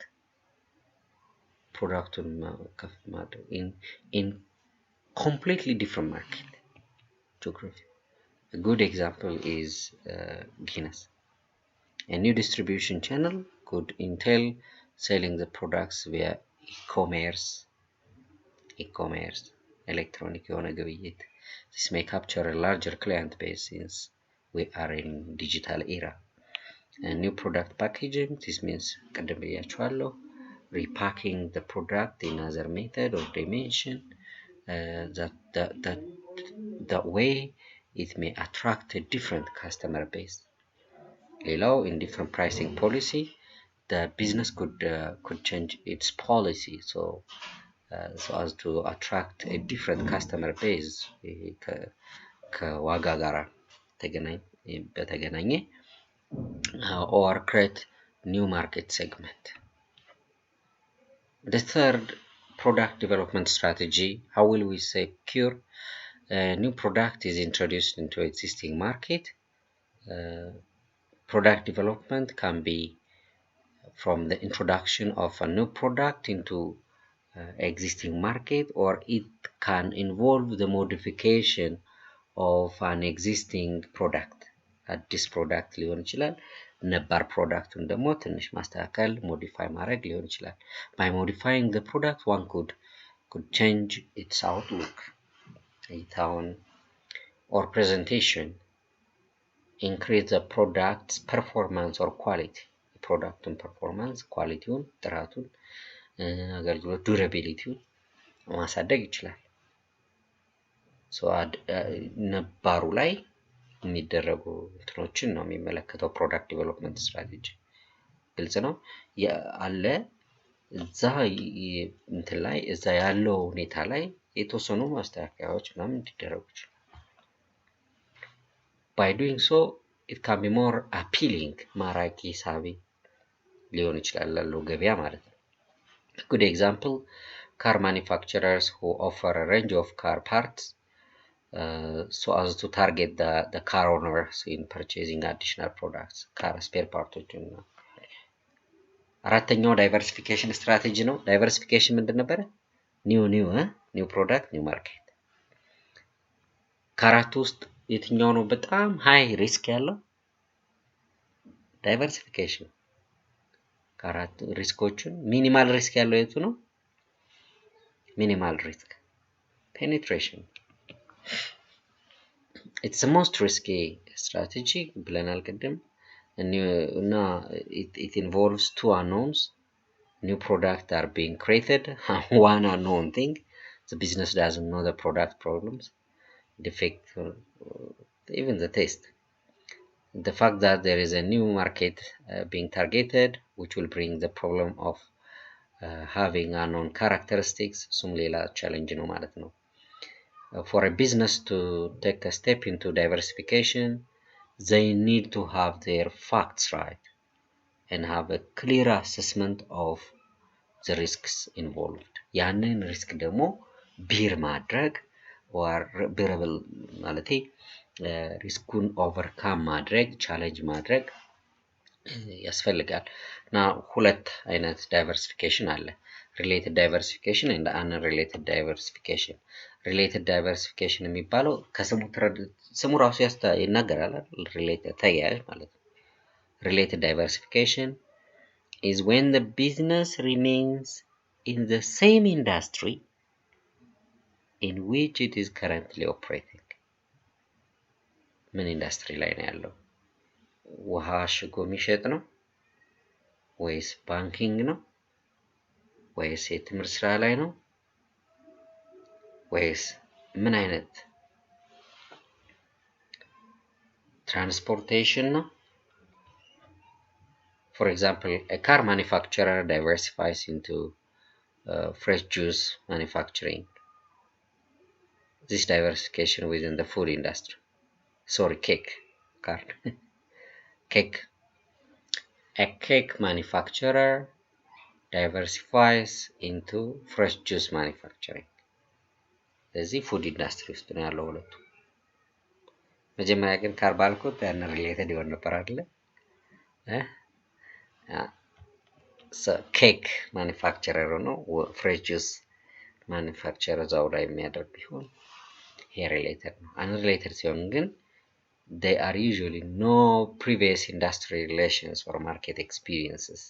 in completely different market geography. A good example is Guinness. A new distribution channel could entail selling the products via e-commerce, electronic ግብይት. This may capture a larger client base since we are in digital era. A new product packaging, this means ቀደም ብያችኋለሁ, repacking the product in other method or dimension. That way it may attract a different customer base. ሌላው in different pricing policy, the business could change its policy so as to attract a different customer base ከዋጋ ጋር በተገናኘ or create new market segment. The third product development strategy, how will we secure a new product is introduced into existing market? Product development can be from the introduction of a new product into existing market, or it can involve the modification of an existing product. አዲስ ፕሮዳክት ሊሆን ይችላል ነባር ፕሮዳክቱን ደግሞ ትንሽ ማስተካከል modify ማድረግ ሊሆን ይችላል. By modifying the product one could change its outlook, tone or presentation, increase the product's performance or quality. ፕሮዳክቱን ፐርፎርማንስ ኳሊቲውን ጥራቱን አገልግሎት ዱራቢሊቲውን ማሳደግ ይችላል. ሶ ነባሩ ላይ የሚደረጉ እንትኖችን ነው የሚመለከተው ፕሮዳክት ዲቨሎፕመንት ስትራቴጂ ግልጽ ነው ያለ እዛ እንትን ላይ እዛ ያለው ሁኔታ ላይ የተወሰኑ ማስተካከያዎች ምናምን እንዲደረጉ ይችላል. By doing so it can be more appealing, ማራኪ ሳቢ ሊሆን ይችላል ላለው ገበያ ማለት ነው. A good example, car manufacturers who offer a range of car parts so as to target the car owners in purchasing additional products, car spare parts. አራተኛው diversification strategy ነው. diversification ምንድን ነበር? new product, new market. ከአራቱ ውስጥ የትኛው ነው በጣም ሃይ ሪስክ ያለው? diversification. ከአራቱ ሪስኮችን ሚኒማል ሪስክ ያለው የቱ ነው? ሚኒማል ሪስክ penetration. It's the most risky strategy ብለናል ቅድም. It involves two unknowns. New products are being created. One unknown thing, the business doesn't know the product problems, defect, even the taste. The fact that there is a new market being targeted, which will bring the problem of having unknown characteristics, some ሌላ challenge ነው ማለት ነው. For a business to take a step into diversification, they need to have their facts right and have a clear assessment of the risks involved. ያንን ሪስክ ደግሞ ቢር ማድረግ or bearable ማለቴ ሪስኩን ኦቨርካም ማድረግ ቻሌንጅ ማድረግ ያስፈልጋል. እና ሁለት አይነት ዳይቨርሲፊኬሽን አለ. related diversification and unrelated diversification. related diversification የሚባለው ስሙ ራሱ ይናገራል related ተያያዥ ማለት ነው. related diversification is when the business remains in the same industry in which it is currently operating. ምን ኢንዱስትሪ ላይ ነው ያለው? ውሃ ውሃ አሽጎ የሚሸጥ ነው ወይስ ባንኪንግ ነው ወይስ የትምህርት ስራ ላይ ነው ወይስ ምን አይነት transportation ነው? For example, a car manufacturer diversifies into fresh juice manufacturing. This diversification within the food industry. Sorry, cake. Card. Cake. A cake manufacturer diversifies into fresh juice manufacturing. እዚህ ፉድ ኢንዳስትሪ ውስጥ ነው ያለው ሁለቱ። መጀመሪያ ግን ካር ባልኩት ያን ሪሌትድ ይሆን ነበር አይደል? So cake manufacturer ነው fresh juice manufacturer እዛው ላይ የሚያደርግ ቢሆን ይሄ ሪሌትድ ነው። unrelated ሲሆን ግን they are usually no previous industry relations or market experiences.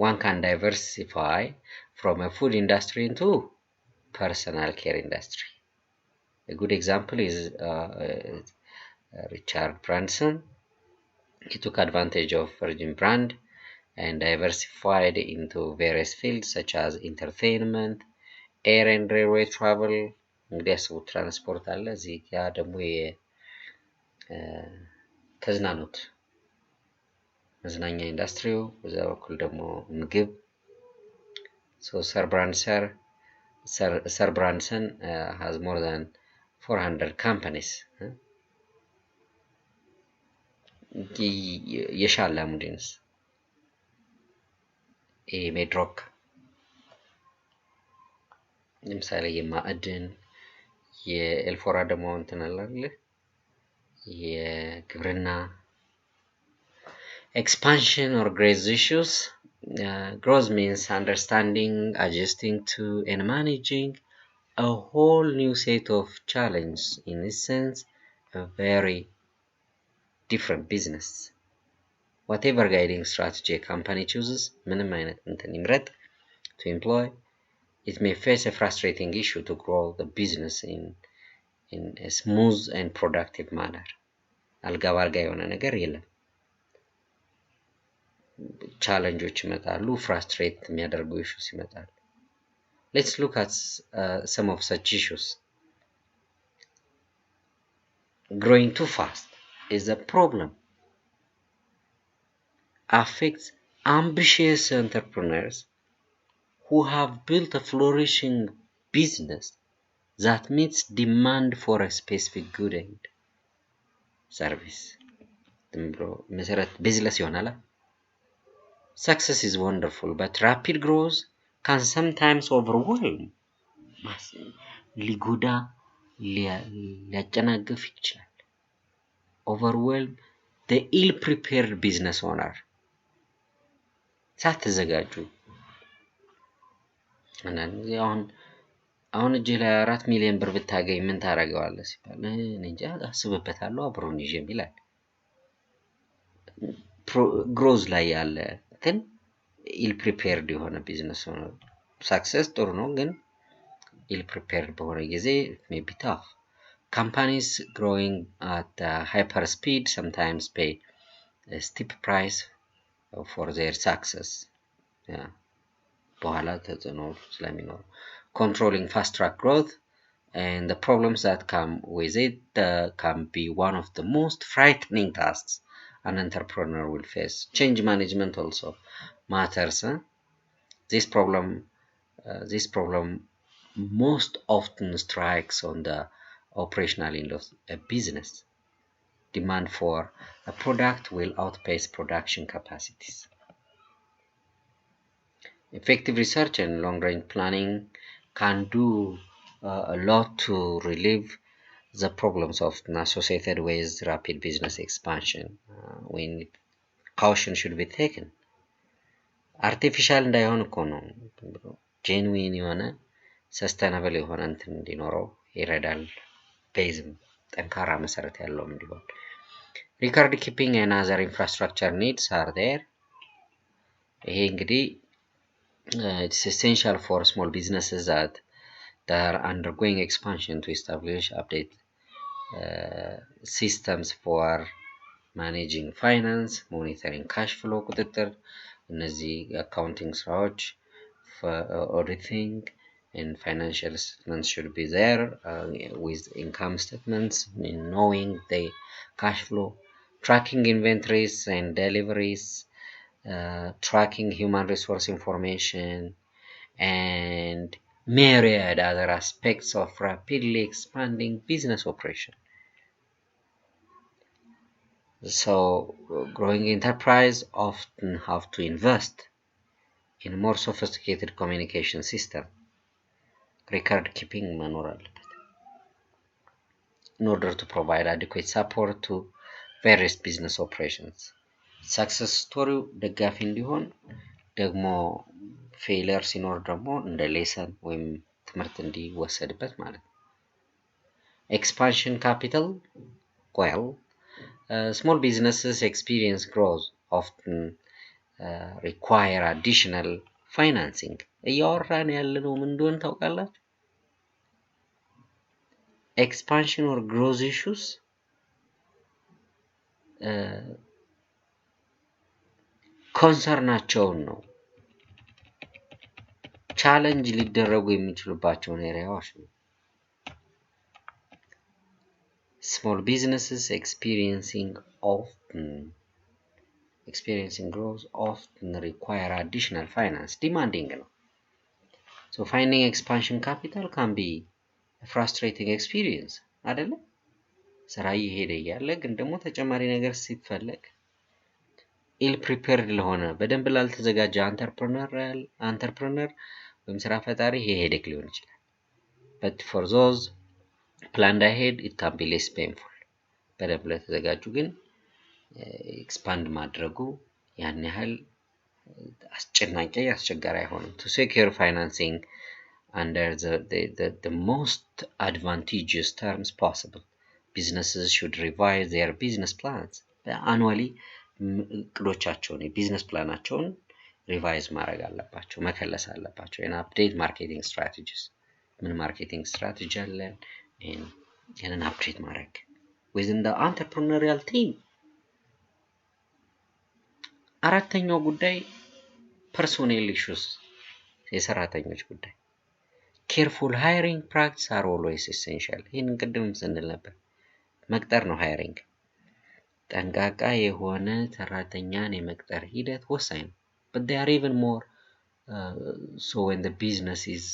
One can diversify from a food industry into personal care industry. A good example is Richard Branson. He took advantage of Virgin brand and diversified into various fields such as entertainment, air and railway travel. እንግዲህ ያስቡ ትራንስፖርት አለ እዚህ ያ ደግሞ ተዝናኖት መዝናኛ ኢንዱስትሪው በዛ በኩል ደግሞ ምግብ so Sir Branson has more than 400 companies. የሻላ ሙዲንስ ሜድሮክ ለምሳሌ የማዕድን የኤልፎራ ደግሞ እንትን አለ የግብርና expansion or growth issues. Growth means understanding, adjusting to and managing a whole new set of challenges. In this sense, a very different business. Whatever guiding strategy a company chooses, ምንም አይነት እንትን ይምረጥ to employ, it may face a frustrating issue to grow the business in a smooth and productive manner. አልጋ ባልጋ የሆነ ነገር የለም። ቻሌንጆች ይመጣሉ ፍራስትሬት የሚያደርጉ ኢሹስ ይመጣሉ let's look at some of such issues growing too fast is a problem affects ambitious entrepreneurs who have built a flourishing business that meets demand for a specific good and service መሰረት ቢዝነስ ይሆናል Success is wonderful, but rapid growth can sometimes overwhelm. ሊጎዳ ሊያጨናግፍ ይችላል. Overwhelm the ill-prepared business owner. ሳትዘጋጁ አሁን እጄ ላይ 4 ሚሊዮን ብር ብታገኝ ምን ታረጋዋለህ ሲባል እኔ እንጃ አስብበታለሁ አብሮን ይዤ ይላል. ግሮዝ ላይ ያለ ግን ill prepared የሆነ ቢዝነስ ነው success ጥሩ ነው ግን ill prepared በሆነ ጊዜ it may be tough. Companies growing at hyper speed sometimes pay a steep price for their success. በኋላ ተጽዕኖ ስለሚኖር controlling fast track growth and the problems that come with it can be one of the most frightening tasks an entrepreneur will face. Change management also matters. This problem most often strikes on the operational end of a business. Demand for a product will outpace production capacities. Effective research and long-range planning can do a lot to relieve the problems often associated with rapid business expansion. When caution should be taken. Artificial እንዳይሆን እኮ ነው genuine የሆነ sustainable የሆነ እንትን እንዲኖረው ይረዳል ቤዝም ጠንካራ መሰረት ያለው እንዲሆን record keeping and other infrastructure needs are there. ይሄ እንግዲህ it's essential for small businesses that are undergoing expansion to establish update systems for managing finance, monitoring cash flow ቁጥጥር እነዚህ accounting ስራዎች auditing and financial statements should be there with income statements, knowing the cash flow, tracking inventories and deliveries, tracking human resource information, and myriad other aspects of rapidly expanding business operation. So growing enterprise often have to invest in more sophisticated communication system. Record keeping መኖር አለበት in order to provide adequate support to various business operations. Success story ደጋፊ እንዲሆን ደግሞ ፌለር ሲኖር ደግሞ እንደ ሌሰን ወይም ትምህርት እንዲወሰድበት ማለት ነው። Expansion capital, well, small businesses experience growth often require additional financing. እያወራን ያለነው ምን እንደሆነ ታውቃላችሁ? Expansion or growth issues ኮንሰርናቸውን ነው ቻሌንጅ ሊደረጉ የሚችሉባቸውን ኤሪያዎች ነው። Small businesses experiencing growth often require additional finance, demanding ነው. So finding expansion capital can be a frustrating experience አይደለ? ስራ እየሄደ ያለ ግን ደግሞ ተጨማሪ ነገር ሲፈልግ ill prepared ለሆነ በደንብ ላልተዘጋጀ entrepreneur ወይም ስራ ፈጣሪ ይሄ ሄደክ ሊሆን ይችላል። But for those planned ahead it can be less painful. በደንብ ለተዘጋጁ ግን expand ማድረጉ ያን ያህል አስጨናቂ አስቸጋሪ አይሆንም። To secure financing under the most advantageous terms possible, businesses should revise their business plans. Annually እቅዶቻቸውን የቢዝነስ ፕላናቸውን ሪቫይዝ ማድረግ አለባቸው፣ መከለስ አለባቸው። and update marketing strategies. ምን ማርኬቲንግ ስትራቴጂ አለን ያንን አፕዴት ማድረግ within the entrepreneurial team. አራተኛው ጉዳይ personnel issues፣ የሰራተኞች ጉዳይ። careful hiring practices are always essential. ይህን ቅድም ስንል ነበር። መቅጠር ነው hiring። ጠንቃቃ የሆነ ሰራተኛን የመቅጠር ሂደት ወሳኝ ነው። But they are even more so when the business is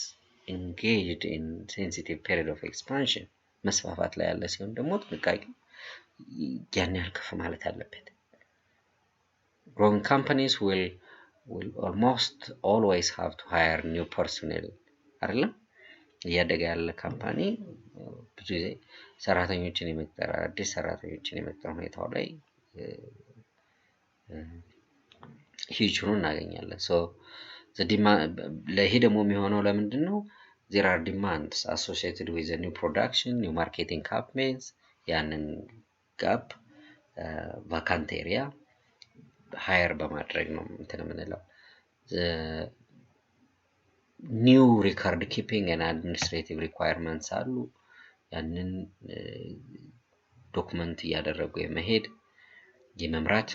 engaged in sensitive period of expansion. መስፋፋት ላይ ያለ ሲሆን ደግሞ ጥንቃቄ ያን ያህል ከፍ ማለት አለበት። Growing companies will almost always have to hire new personnel አይደለም? እያደገ ያለ ካምፓኒ ብዙ ጊዜ ሰራተኞችን የመቅጠር አዲስ ሰራተኞችን የመቅጠር ሁኔታው ላይ ሂጅ ሆኖ እናገኛለን። So the demand ለይሄ ደግሞ የሚሆነው ለምንድን ነው? There are demands associated with the new production, new marketing campaigns. ያንን ጋፕ vacant area hire በማድረግ ነው እንትን የምንለው። new record keeping and administrative requirements አሉ። ያንን ዶክመንት እያደረጉ የመሄድ የመምራት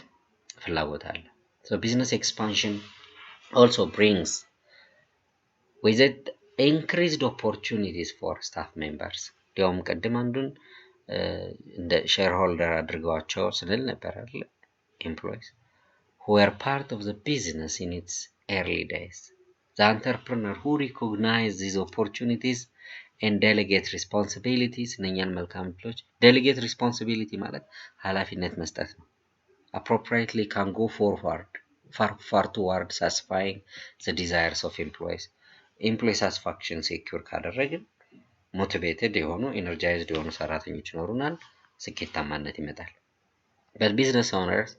ፍላጎት አለ። So business expansion also brings with it increased opportunities for staff members. ዲያውም ቀደም አንዱን እንደ shareholder አድርገዋቸው ስንል ነበር አይደል? Employees who are part of the business in its early days. The entrepreneur who recognize these opportunities and delegate responsibilities እነኛን መልካም እድሎች delegate responsibility ማለት ኃላፊነት መስጠት ነው። Appropriately can go far toward satisfying the desires of employees. Employee satisfaction secure ካደረግን motivated የሆኑ energized የሆኑ ሰራተኞች ይኖሩናል፣ ስኬታማነት ይመጣል። But business owners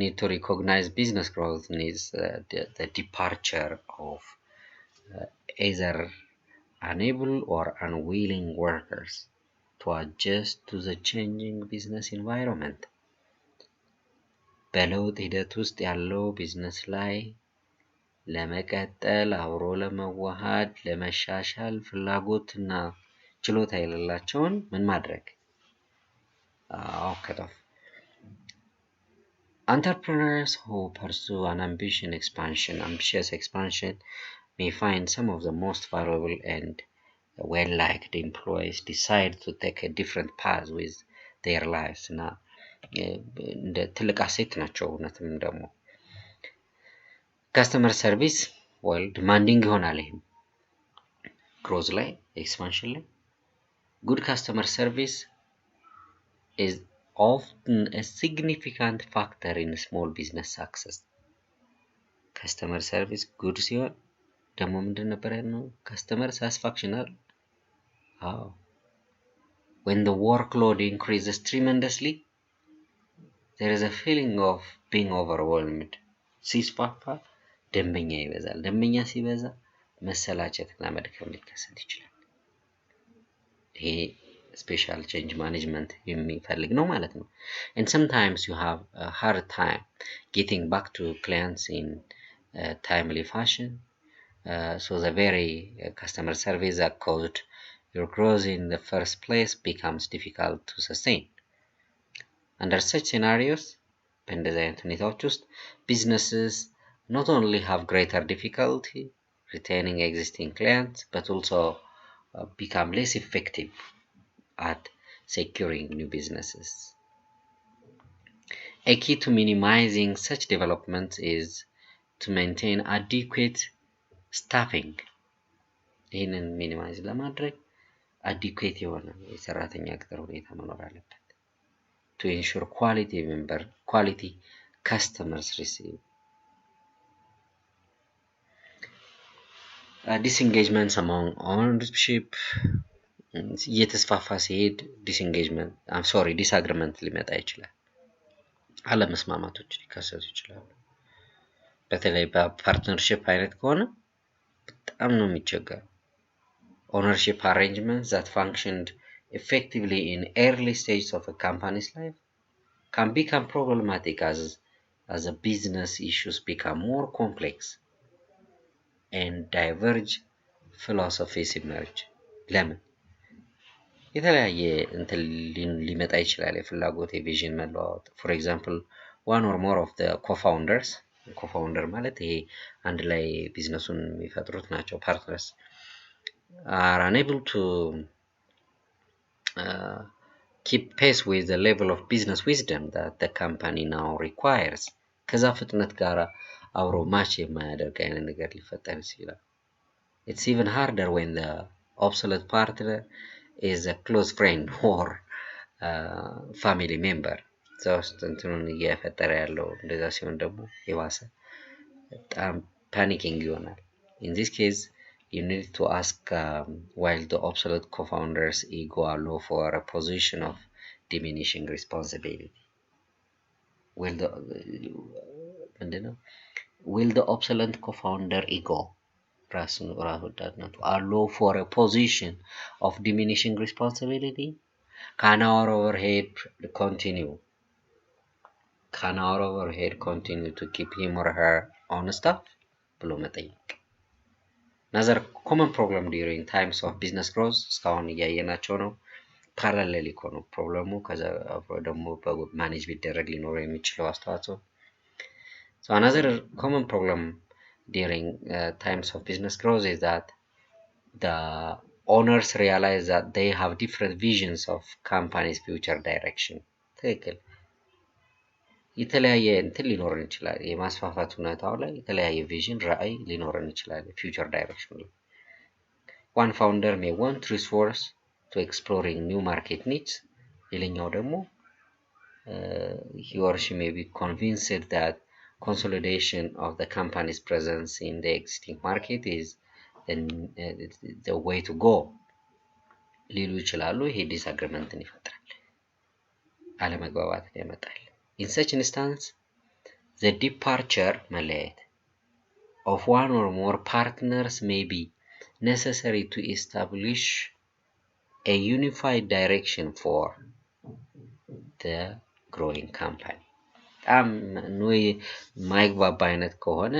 need to recognize business growth needs the departure of either unable or unwilling workers to adjust to the changing business environment. በለውጥ ሂደት ውስጥ ያለው ቢዝነስ ላይ ለመቀጠል አብሮ ለመዋሃድ ለመሻሻል ፍላጎትና ችሎታ የሌላቸውን ምን ማድረግ cut off. Entrepreneurs who pursue an ambitious expansion may find some of the most valuable and well-liked employees decide to take a different path with their lives. እና እንደ ትልቅ አሴት ናቸው እውነትም ደግሞ ከስተመር ሰርቪስ ዲማንዲንግ ይሆናል ይሄም ግሮዝ ላይ ኤክስፓንሽን ላይ good customer service is often a significant factor in small business success. Customer service good ሲሆን ደግሞ ምንድን ነበር ያልነው customer satisfaction አይደል when the workload increases tremendously there is a feeling of being overwhelmed. ሲስፋፋ ደንበኛ ይበዛል ደንበኛ ሲበዛ መሰላቸትና መድከም ሊከሰት ይችላል ይሄ special change management የሚፈልግ ነው ማለት ነው and sometimes you have a hard time getting back to clients in timely fashion so the very customer service that caused your growth in the first place becomes difficult to sustain. Under such scenarios በእንደዚህ አይነት ሁኔታዎች ውስጥ businesses not only have greater difficulty retaining existing clients but also become less effective at securing new businesses. A key to minimizing such developments is to maintain adequate staffing. ይህንን ሚኒማይዝ ለማድረግ adequate የሆነ የሰራተኛ ቅጥር ሁኔታ መኖር አለበት. To ensure quality customers receive. Disengagements among ownership እየተስፋፋ ሲሄድ disagreement ሊመጣ ይችላል አለመስማማቶች ሊከሰቱ ይችላሉ በተለይ በፓርትነርሺፕ አይነት ከሆነ በጣም ነው የሚቸገረው ownership arrangements that functioned effectively in early stages of a company's life can become problematic as the business issues become more complex and diverge philosophies emerge. ለምን የተለያየ እንትን ሊመጣ ይችላል የፍላጎት የቪዥን መለዋወጥ for example one or more of the co-founder ማለት ይሄ አንድ ላይ ቢዝነሱን የሚፈጥሩት ናቸው partners are unable to keep pace with the level of business wisdom that the company now requires ከዛ ፍጥነት ጋር አብሮ ማች የማያደርግ አይነት ነገር ሊፈጠር ይችላል it's even harder when the obsolete partner is a close friend or family member just እንትኑን እየፈጠረ ያለው እንደዛ ሲሆን ደግሞ የባሰ በጣም panicking ይሆናል in this case you need to ask while the obsolete co-founders ego allow for a position of diminishing responsibility will the obsolete co-founder ego allow for a position of diminishing responsibility can our overhead continue to keep him or her on staff ብሎ መጠየቅ another common problem during times of business growth እስካሁን እያየናቸው ነው parallel economic problem ከዛ ደግሞ በማኔጅ ቢደረግ ሊኖር የሚችለው አስተዋጽኦ so another common problem during times of business growth is that the owners realize that they have different visions of company's future direction ትክክል የተለያየ እንትን ሊኖር ይችላል የማስፋፋት ሁኔታው ላይ የተለያየ ቪዥን ራዕይ ሊኖር ይችላል future direction ላይ one founder may want resource to exploring new market needs ሌላኛው ደግሞ he or she may be convinced that consolidation of the company's presence in the existing market is the way to go ሊሉ ይችላሉ ይሄ ዲስአግሪመንትን ይፈጥራል አለመግባባትን ያመጣል in such instance the departure መለያየት of one or more partners may be necessary to establish a unified direction for the growing company ማይግባባ አይነት ከሆነ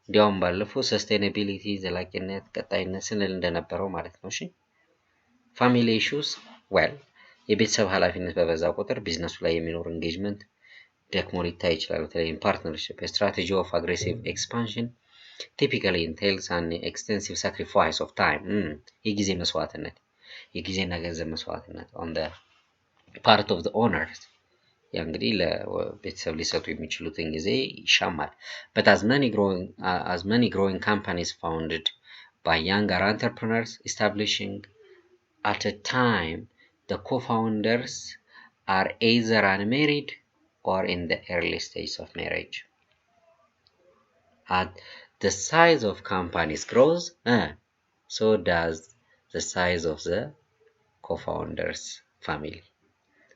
እንዲያውም ባለፈው ሰስቴናቢሊቲ ዘላቂነት ቀጣይነት ስንል እንደነበረው ማለት ነው እሺ family issues የቤተሰብ ኃላፊነት በበዛ ቁጥር ቢዝነሱ ላይ የሚኖር engagement ደክሞ ሊታይ ይችላል። በተለይ ፓርትነርሺፕ strategy of aggressive expansion typically entails an extensive sacrifice of time የጊዜ መስዋዕትነት የጊዜና ገንዘብ መስዋዕትነት on the part of the owners ያ እንግዲህ ለቤተሰብ ሊሰጡ የሚችሉትን ጊዜ ይሻማል። But as many growing companies founded by younger entrepreneurs establishing at a time the co-founders are either unmarried or in the early stages of marriage. As the size of companies grows, so does the size of the co-founders family.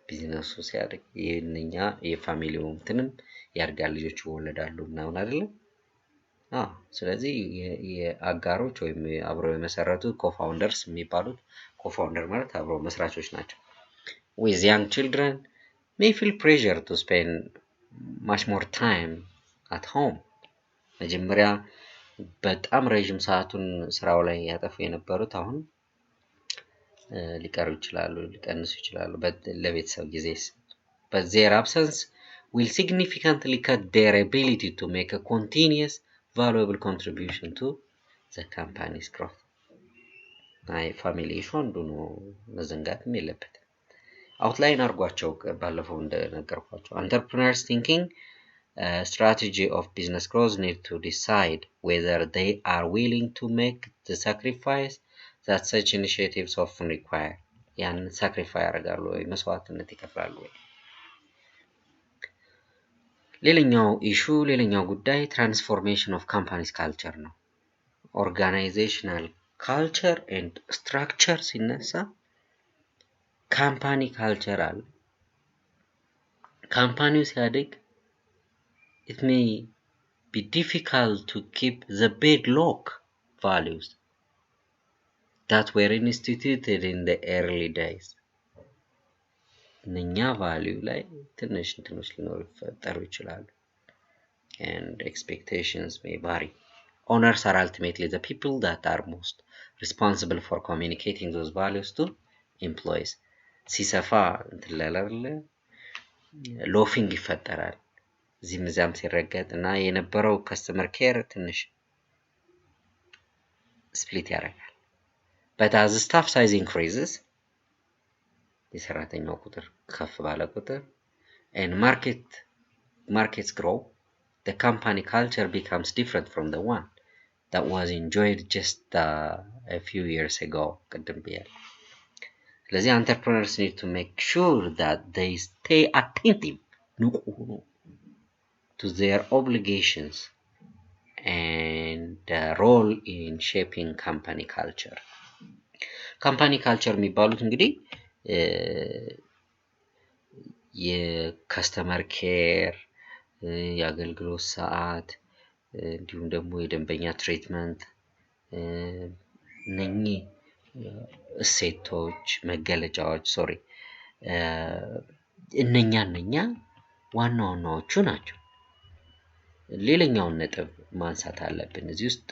ቢዝነሱ ሲያድግ የእነኛ የፋሚሊው እንትንም ያድጋል፣ ልጆች ይወለዳሉ ምናምን አይደለም። ስለዚህ የአጋሮች ወይም አብረው የመሰረቱ ኮፋውንደርስ የሚባሉት ኮፋውንደር ማለት አብረው መስራቾች ናቸው። with young children may feel pressure to spend much more time at home. መጀመሪያ በጣም ረጅም ሰዓቱን ስራው ላይ ያጠፉ የነበሩት አሁን ሊቀሩ ይችላሉ፣ ሊቀንሱ ይችላሉ ለቤተሰብ ጊዜ። but their absence will significantly cut their ability to make a continuous valuable contribution to the company's growth. ፋሚሊ ኢሹ አንዱ ነው፣ መዘንጋትም የለበትም። አውትላይን አድርጓቸው ባለፈው እንደነገርኳቸው entrepreneurs thinking strategy of business growth need to decide whether they are willing to make the sacrifice that such initiatives often require. ያን ሳክሪፋይ ያደርጋሉ ወይ መስዋዕትነት ይከፍላሉ ወይ? ሌላኛው ጉዳይ ትራንስፎርሜሽን ኦፍ ካምፓኒስ ካልቸር ነው። ኦርጋናይዜሽናል ካልቸር ኤንድ ስትራክቸር ሲነሳ ካምፓኒ ካልቸር አለ። ካምፓኒው ሲያድግ it may be difficult to keep the bedrock values that were instituted in the early days. እነኛ ቫልዩ ላይ ትንሽ ሊኖሩ ይፈጠሩ ይችላሉ። and expectations may vary. Owners are ultimately the people that are most responsible for communicating those values to employees. ሲሰፋ እንትላላለ ሎፊንግ ይፈጠራል። እዚህም እዚያም ሲረገጥ እና የነበረው ከስተመር ኬር ትንሽ ስፕሊት ያደርጋል። but as staff size increases የሰራተኛው ቁጥር ከፍ ባለ ቁጥር and markets grow, the company culture becomes different from the one that was enjoyed just a few years ago. ቅድም ብያለሁ። ስለዚህ entrepreneurs need to make sure that they stay attentive to their obligations and role in shaping company culture. company culture የሚባሉት እንግዲህ የከስተመር ኬር፣ የአገልግሎት ሰዓት እንዲሁም ደግሞ የደንበኛ ትሪትመንት እነኚህ እሴቶች መገለጫዎች እነኛ ዋናዎቹ ናቸው። ሌላኛውን ነጥብ ማንሳት አለብን እዚህ ውስጥ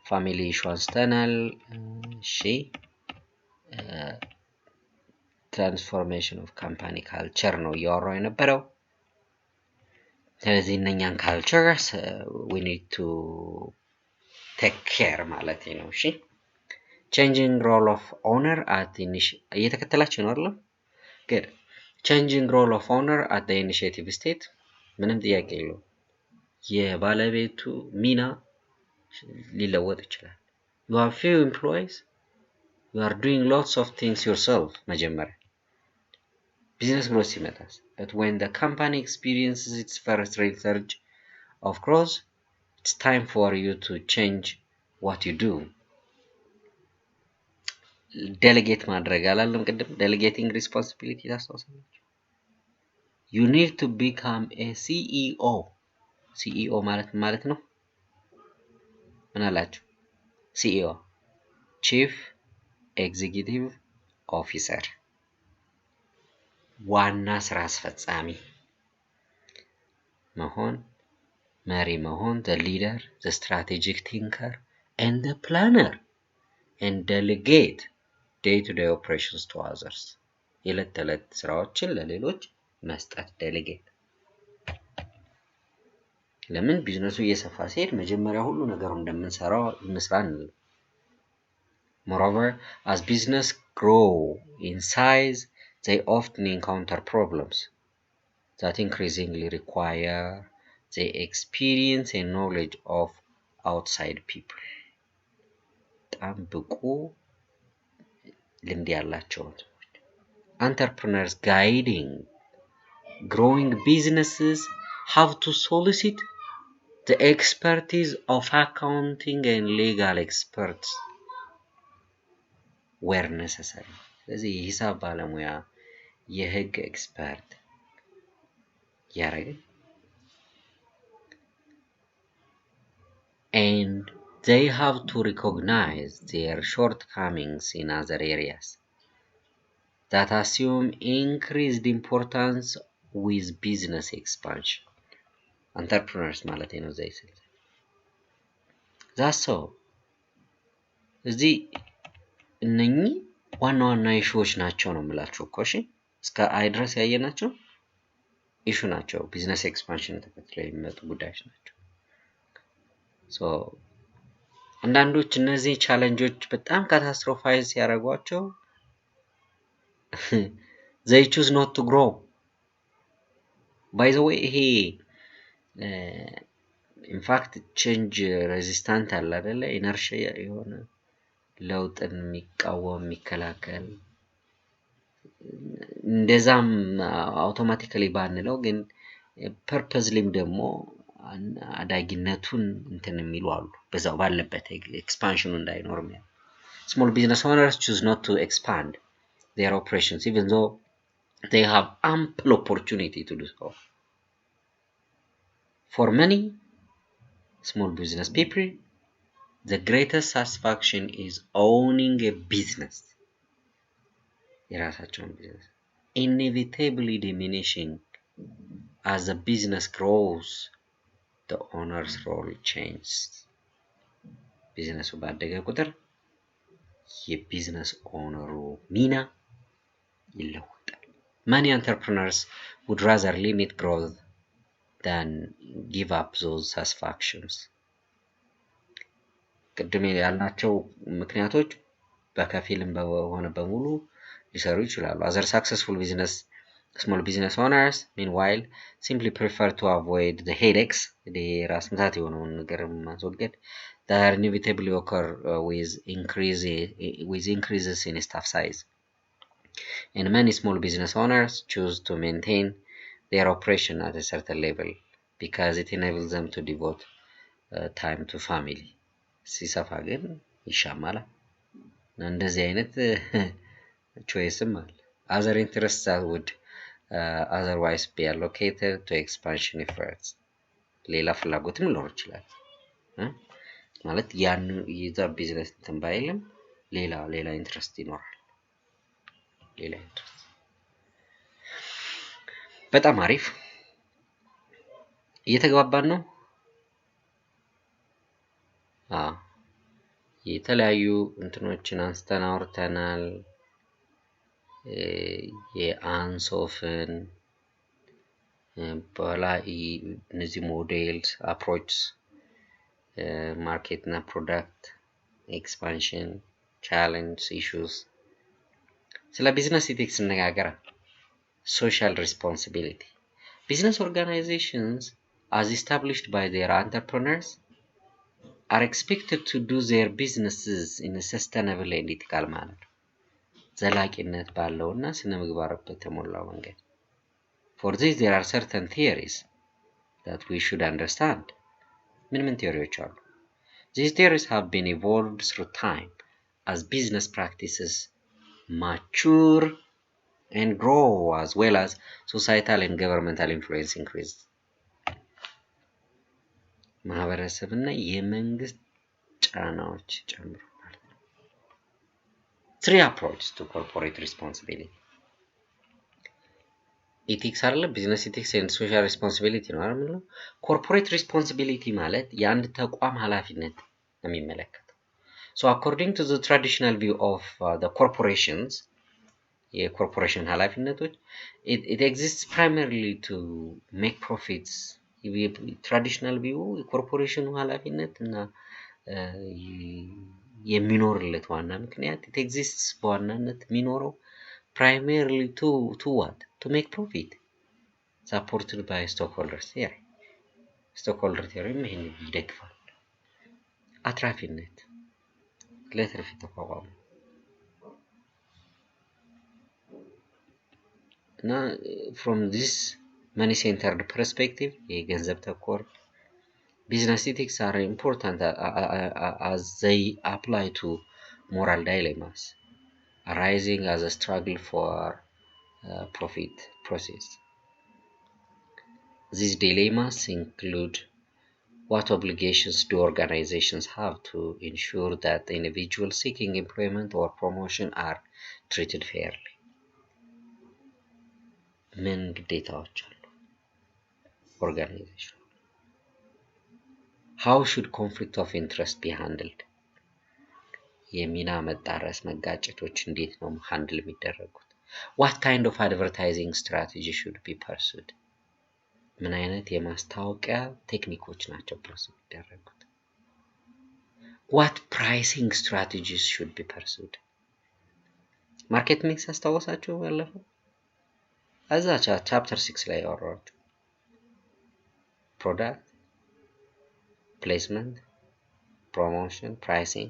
ፋሚሊ ኢሹ አንስተናል። እሺ ትራንስፎርሜሽን ኦፍ ካምፓኒ ካልቸር ነው እያወራው የነበረው። ስለዚህ እነኛን ካልቸርስ we need to take care ማለት ነው። እሺ changing role of owner at እየተከተላችሁ ነው አይደል? good changing role of owner at the initiative state ምንም ጥያቄ የለውም። የባለቤቱ ሚና ሊለወጥ ይችላል። you have few employees, you are doing lots of things yourself መጀመሪያ business growth ሲመጣስ but when the company experiences its first real surge of growth it's time for you to change what you do. delegate ማድረግ አላለም ቅድም delegating responsibility ታስታውሳላችሁ? you need to become a CEO ማለት ነው። ምን አላችሁ? CEO Chief Executive Officer ዋና ስራ አስፈጻሚ መሆን፣ መሪ መሆን፣ the leader, the strategic thinker and the planner and delegate day-to-day operations to others. የዕለት ተዕለት ስራዎችን ለሌሎች መስጠት delegate ለምን ቢዝነሱ እየሰፋ ሲሄድ መጀመሪያ ሁሉ ነገር እንደምንሰራው እንስራን moreover as business grow in size they often encounter problems that increasingly require the experience and knowledge of outside people በጣም ብቁ ልምድ ያላቸው entrepreneurs guiding growing businesses have to solicit the expertise of accounting and legal experts where necessary. ስለዚህ የሂሳብ ባለሙያ የህግ ኤክስፐርት ያረጋል and they have to recognize their shortcomings in other areas that assume increased importance with business expansion. Entrepreneurs ማለት ነው ዘይስል that's so እዚህ እነኚህ ዋና ዋና ኢሹዎች ናቸው ነው የምላችሁ እኮ እሺ እስከ አይ ድረስ ያየናቸው ኢሹ ናቸው ቢዝነስ ኤክስፓንሽን ተከትለው የሚመጡ ጉዳዮች ናቸው so አንዳንዶች እነዚህ ቻሌንጆች በጣም ካታስትሮፋይዝ ያደርጓቸው they choose not to grow by the way ይሄ in fact change resistant አለ አይደለ inertia የሆነ ለውጥን የሚቃወም የሚከላከል እንደዛም አውቶማቲካሊ ባንለው ግን ፐርፐዝሊም ደግሞ አዳጊነቱን እንትን የሚሉ አሉ በዛው ባለበት ኤክስፓንሽኑ እንዳይኖር ማለት small business owners choose not to expand their operations even though they have ample opportunity to do so for many small business people the greatest satisfaction is owning a business የራሳቸውን business inevitably diminishing as the business grows the owner's role changes business ባደገ ቁጥር የቢዝነስ ኦነሩ ሚና ይለወጣል many entrepreneurs would rather limit growth than give up those satisfactions ቅድም ያልናቸው ምክንያቶች በከፊልም በሆነ በሙሉ ሊሰሩ ይችላሉ other successful small business owners meanwhile simply prefer to avoid the headaches ራስ ምታት የሆነውን ነገር ማስወገድ that inevitably occur with increases in staff size and many small business owners choose to maintain their operation at a certain level because it enables them to devote time to family ሲሰፋ ግን ይሻማል እንደዚህ አይነት choiceም አለ other interests that would otherwise be allocated to expansion efforts ሌላ ፍላጎትም ሊኖር ይችላል ማለት ያን የዛ ቢዝነስ ተንባይልም ሌላ ኢንትረስት ይኖራል ሌላ ኢንትረስት በጣም አሪፍ እየተግባባን ነው የተለያዩ እንትኖችን አንስተን አውርተናል የአንሶፍን በኋላ እነዚህ ሞዴልስ አፕሮችስ ማርኬት እና ፕሮዳክት ኤክስፓንሽን ቻሌንጅ ኢሹስ ስለ ቢዝነስ ኢቲክስ እንነጋገር social responsibility business organizations as established by their entrepreneurs are expected to do their businesses in a sustainable and ethical manner ዘላቂነት ባለውና ስነ ምግባር በተሞላው መንገድ for this there are certain theories that we should understand ምን theories አሉ these theories have been evolved through time as business practices mature and grow as well as societal and governmental influence increase ማህበረሰብና የመንግስት ጫናዎች ጨምሩ ማለት ነው three approaches to corporate responsibility ethics አይደለ business ethics and social responsibility ነው አይደል corporate responsibility ማለት የአንድ ተቋም ኃላፊነት ነው የሚመለከተው so according to the traditional view of the corporations የኮርፖሬሽን ኃላፊነቶች it exists primarily to make profits ትራዲሽናል ቪው የኮርፖሬሽኑ ኃላፊነት እና የሚኖርለት ዋና ምክንያት it exists በዋናነት የሚኖረው primarily to what to make profit supported by Stakeholder Theory Stakeholder Theory ይሄን ይደግፋል አትራፊነት ለትርፍ ተቋቋሙ እና from this money-centered perspective የገንዘብ ተኮር business ethics are important as they apply to moral dilemmas arising as a struggle for profit process. These dilemmas include what obligations do organizations have to ensure that the individuals seeking employment or promotion are treated fairly? ምን ግዴታዎች አሉ organization? How should conflict of interest be handled? የሚና መጣረስ መጋጨቶች እንዴት ነው ሃንድል የሚደረጉት? What kind of advertising strategy should be pursued? ምን አይነት የማስታወቂያ ቴክኒኮች ናቸው ፕሮሰስ የሚደረጉት? What pricing strategies should be pursued? ማርኬት ሚክስ አስታወሳችሁ ያለፈው እዛ ቻፕተር 6 ላይ ያወራሁት ፕሮዳክት placement promotion pricing.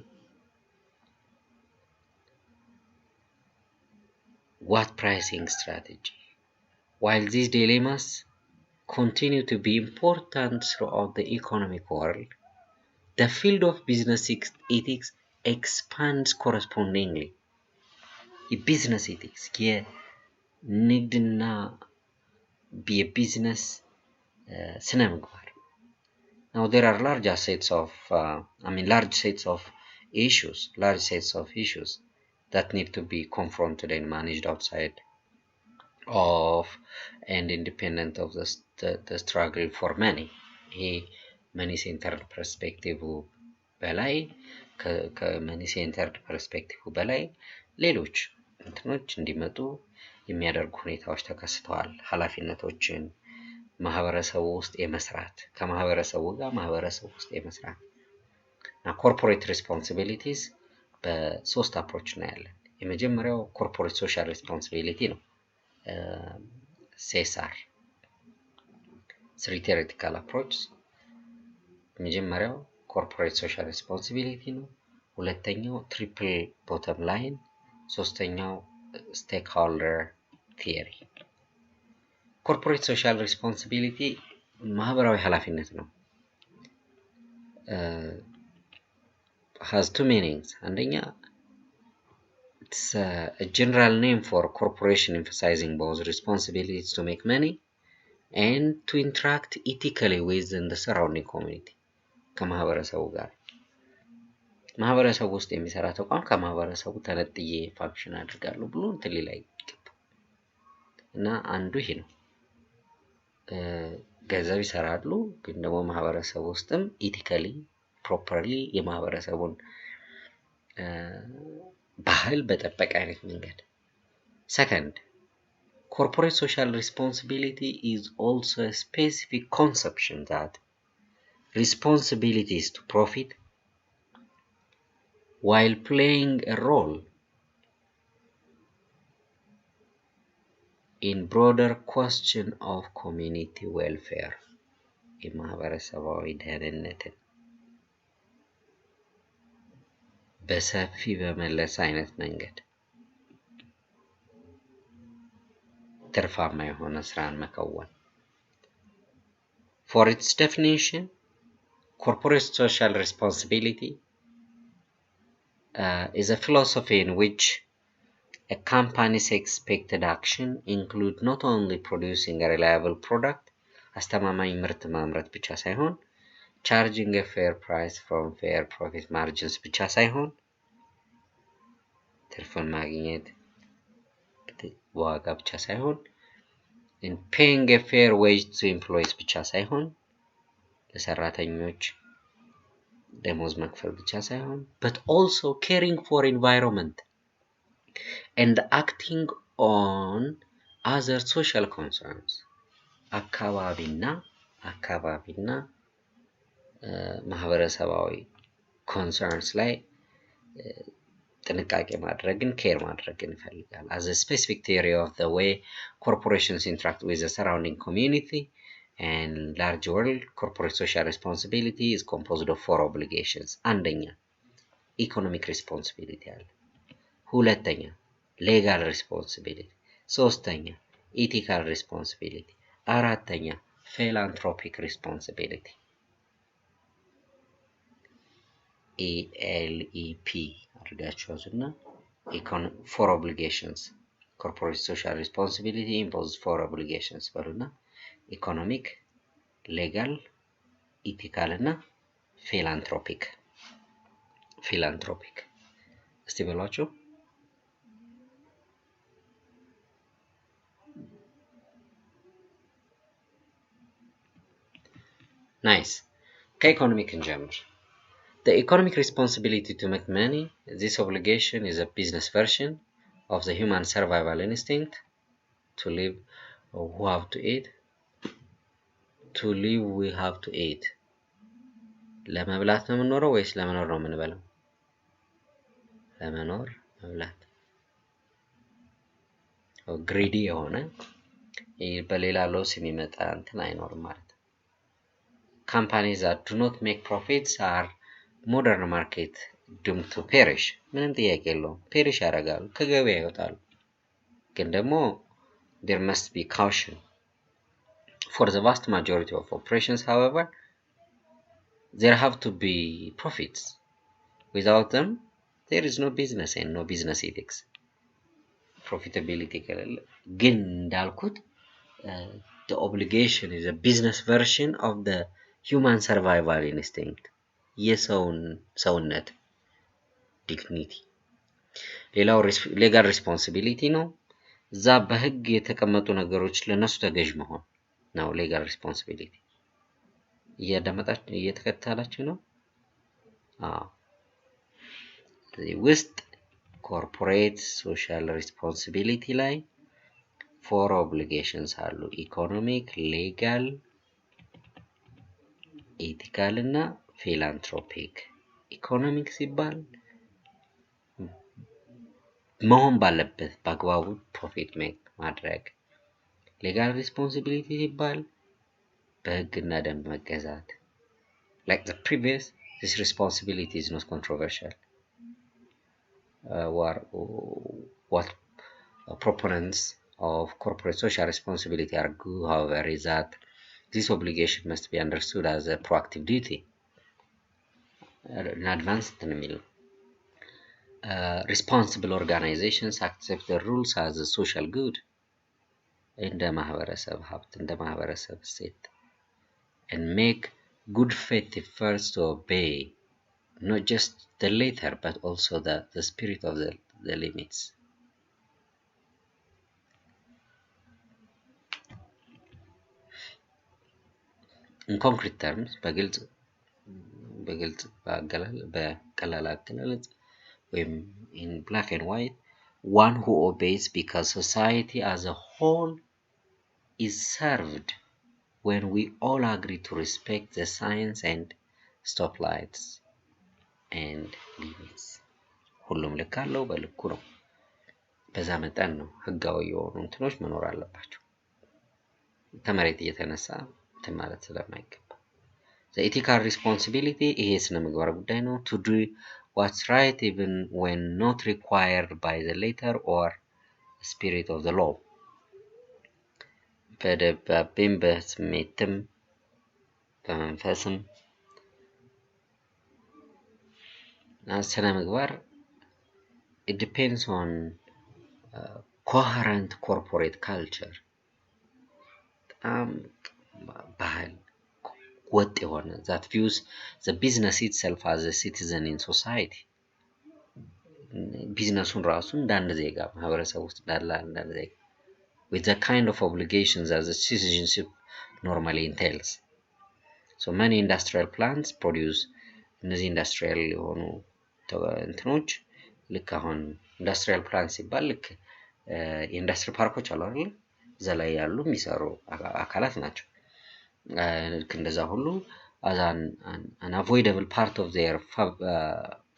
What pricing strategy? While these dilemmas continue to be important throughout the economic world, the field of business ethics expands correspondingly. የቢዝነስ ኤቲክስ የንግድና የቢዝነስ ስነ ምግባር Now there are large sets of issues that need to be confronted and managed outside of and independent of the struggle for money. Money centered perspective በላይ ከmoney centered perspective በላይ ሌሎች እንትኖች እንዲመጡ የሚያደርጉ ሁኔታዎች ተከስተዋል። ኃላፊነቶችን ማህበረሰቡ ውስጥ የመስራት ከማህበረሰቡ ጋር ማህበረሰቡ ውስጥ የመስራት እና ኮርፖሬት ሪስፖንሲቢሊቲስ በሶስት አፕሮች ነው ያለን። የመጀመሪያው ኮርፖሬት ሶሻል ሪስፖንሲቢሊቲ ነው CSR three theoretical approaches የመጀመሪያው ኮርፖሬት ሶሻል ሪስፖንሲቢሊቲ ነው። ሁለተኛው ትሪፕል ቦተም ላይን ሶስተኛው ስቴክሆልደር ቲዮሪ ኮርፖሬት ሶሻል ሪስፖንሲቢሊቲ ማህበራዊ ኃላፊነት ነው has two meanings አንደኛ it's a general name for corporation emphasizing both responsibilities to make money and to interact ethically within the surrounding community ከማህበረሰቡ ጋር ማህበረሰቡ ውስጥ የሚሰራ ተቋም ከማህበረሰቡ ተነጥዬ ፋንክሽን አድርጋለሁ ብሎ እንትን ላይ እና አንዱ ይሄ ነው ገንዘብ ይሰራሉ ግን ደግሞ ማህበረሰቡ ውስጥም ኢቲካሊ ፕሮፐርሊ የማህበረሰቡን ባህል በጠበቀ አይነት መንገድ Second, corporate social responsibility is also a specific conception that responsibilities to profit while playing a role in broader question of community welfare የማህበረሰባዊ ደህንነትን በሰፊ በመለስ አይነት መንገድ ትርፋማ የሆነ ስራን መከወን For its definition, corporate social responsibility is a philosophy in which a company's expected action include not only producing a reliable product, አስተማማኝ ምርት ማምረት ብቻ ሳይሆን charging a fair price from fair profit margins ብቻ ሳይሆን ትርፍን ማግኘት ዋጋ ብቻ ሳይሆን and paying a fair wage to employees ብቻ ሳይሆን ለሰራተኞች ደሞዝ መክፈል ብቻ ሳይሆን but also caring for environment and acting on other social concerns አካባቢና ማህበረሰባዊ concerns ላይ ጥንቃቄ ማድረግን ኬር ማድረግን ይፈልጋል as a specific theory of the way corporations interact with the surrounding community and large world corporate social responsibility is composed of 4 obligations አንደኛ economic responsibility አለ ሁለተኛ legal responsibility ሶስተኛ ethical responsibility አራተኛ philanthropic responsibility ELEP አድርጋችሁና 4 obligations corporate social responsibility imposes 4 obligations በሉና economic legal ethical እና philanthropic እስቲ በሏቸው nice ከኢኮኖሚክ እንጀምር The economic responsibility to make money, this obligation is a business version of the human survival instinct to live who have to eat. To live we have to eat. ለመብላት ነው የምንኖረው ወይስ ለመኖር ነው የምንበላው? ለመኖር መብላት። ግሪዲ የሆነ በሌላ ሎስ የሚመጣ እንትን አይኖርም ማለት ነው። Companies that do not make profits are modern market doomed to perish ምንም ጥያቄ የለውም perish ያደርጋሉ ከገበያ ይወጣሉ ግን ደግሞ there must be caution for the vast majority of operations however there have to be profits without them there is no business and no business ethics profitability ከሌለ ግን እንዳልኩት the obligation is a business version of the human survival instinct የሰውነት ዲግኒቲ ሌላው ሌጋል ሪስፖንሲቢሊቲ ነው እዛ በህግ የተቀመጡ ነገሮች ለነሱ ተገዥ መሆን ነው ሌጋል ሪስፖንሲቢሊቲ እየተከታተላችሁ ነው ውስጥ ኮርፖሬት ሶሻል ሪስፖንሲቢሊቲ ላይ 4 obligations አሉ ኢኮኖሚክ ሌጋል ኤቲካል እና philanthropic economic ሲባል መሆን ባለበት በአግባቡ ፕሮፊት ሜክ ማድረግ legal responsibility ሲባል በህግና ደንብ መገዛት like the previous this responsibility is not controversial what proponents of corporate social responsibility argue however is that this obligation must be understood as a proactive duty in advance responsible organizations accept the rules as a social good in the mahavarasab habt in the mahavarasab state and make good faith efforts to obey not just the letter but also the spirit of the limits in concrete terms በግልጽ በቀላል አገላለጽ ወይም in black and white one who obeys because society as a whole is served when we all agree to respect the signs and stoplights and limits ሁሉም ልክ አለው በልኩ ነው በዛ መጠን ነው ህጋዊ የሆኑ እንትኖች መኖር አለባቸው ተመሬት እየተነሳ ማለት ስለማይገባ the ethical responsibility ይሄ ስነ ምግባር ጉዳይ ነው to do what's right even when not required by the letter or spirit of the law በደባቤም በስሜትም በመንፈስም ስነ ምግባር it depends on coherent corporate culture ባህል ወጥ የሆነ that views the business itself as a citizen in society ቢዝነሱን ራሱ እንዳንድ ዜጋ ማህበረሰብ ውስጥ እንዳንድ ዜጋ with the kind of obligations as a citizenship normally entails so many industrial plants produce እነዚህ ኢንዱስትሪያል የሆኑ እንትኖች ልክ አሁን ኢንዱስትሪያል ፕላንት ሲባል ልክ ኢንዱስትሪ ፓርኮች አሉ አይደል? እዛ ላይ ያሉ የሚሰሩ አካላት ናቸው። ልክ እንደዛ ሁሉ as an unavoidable part of their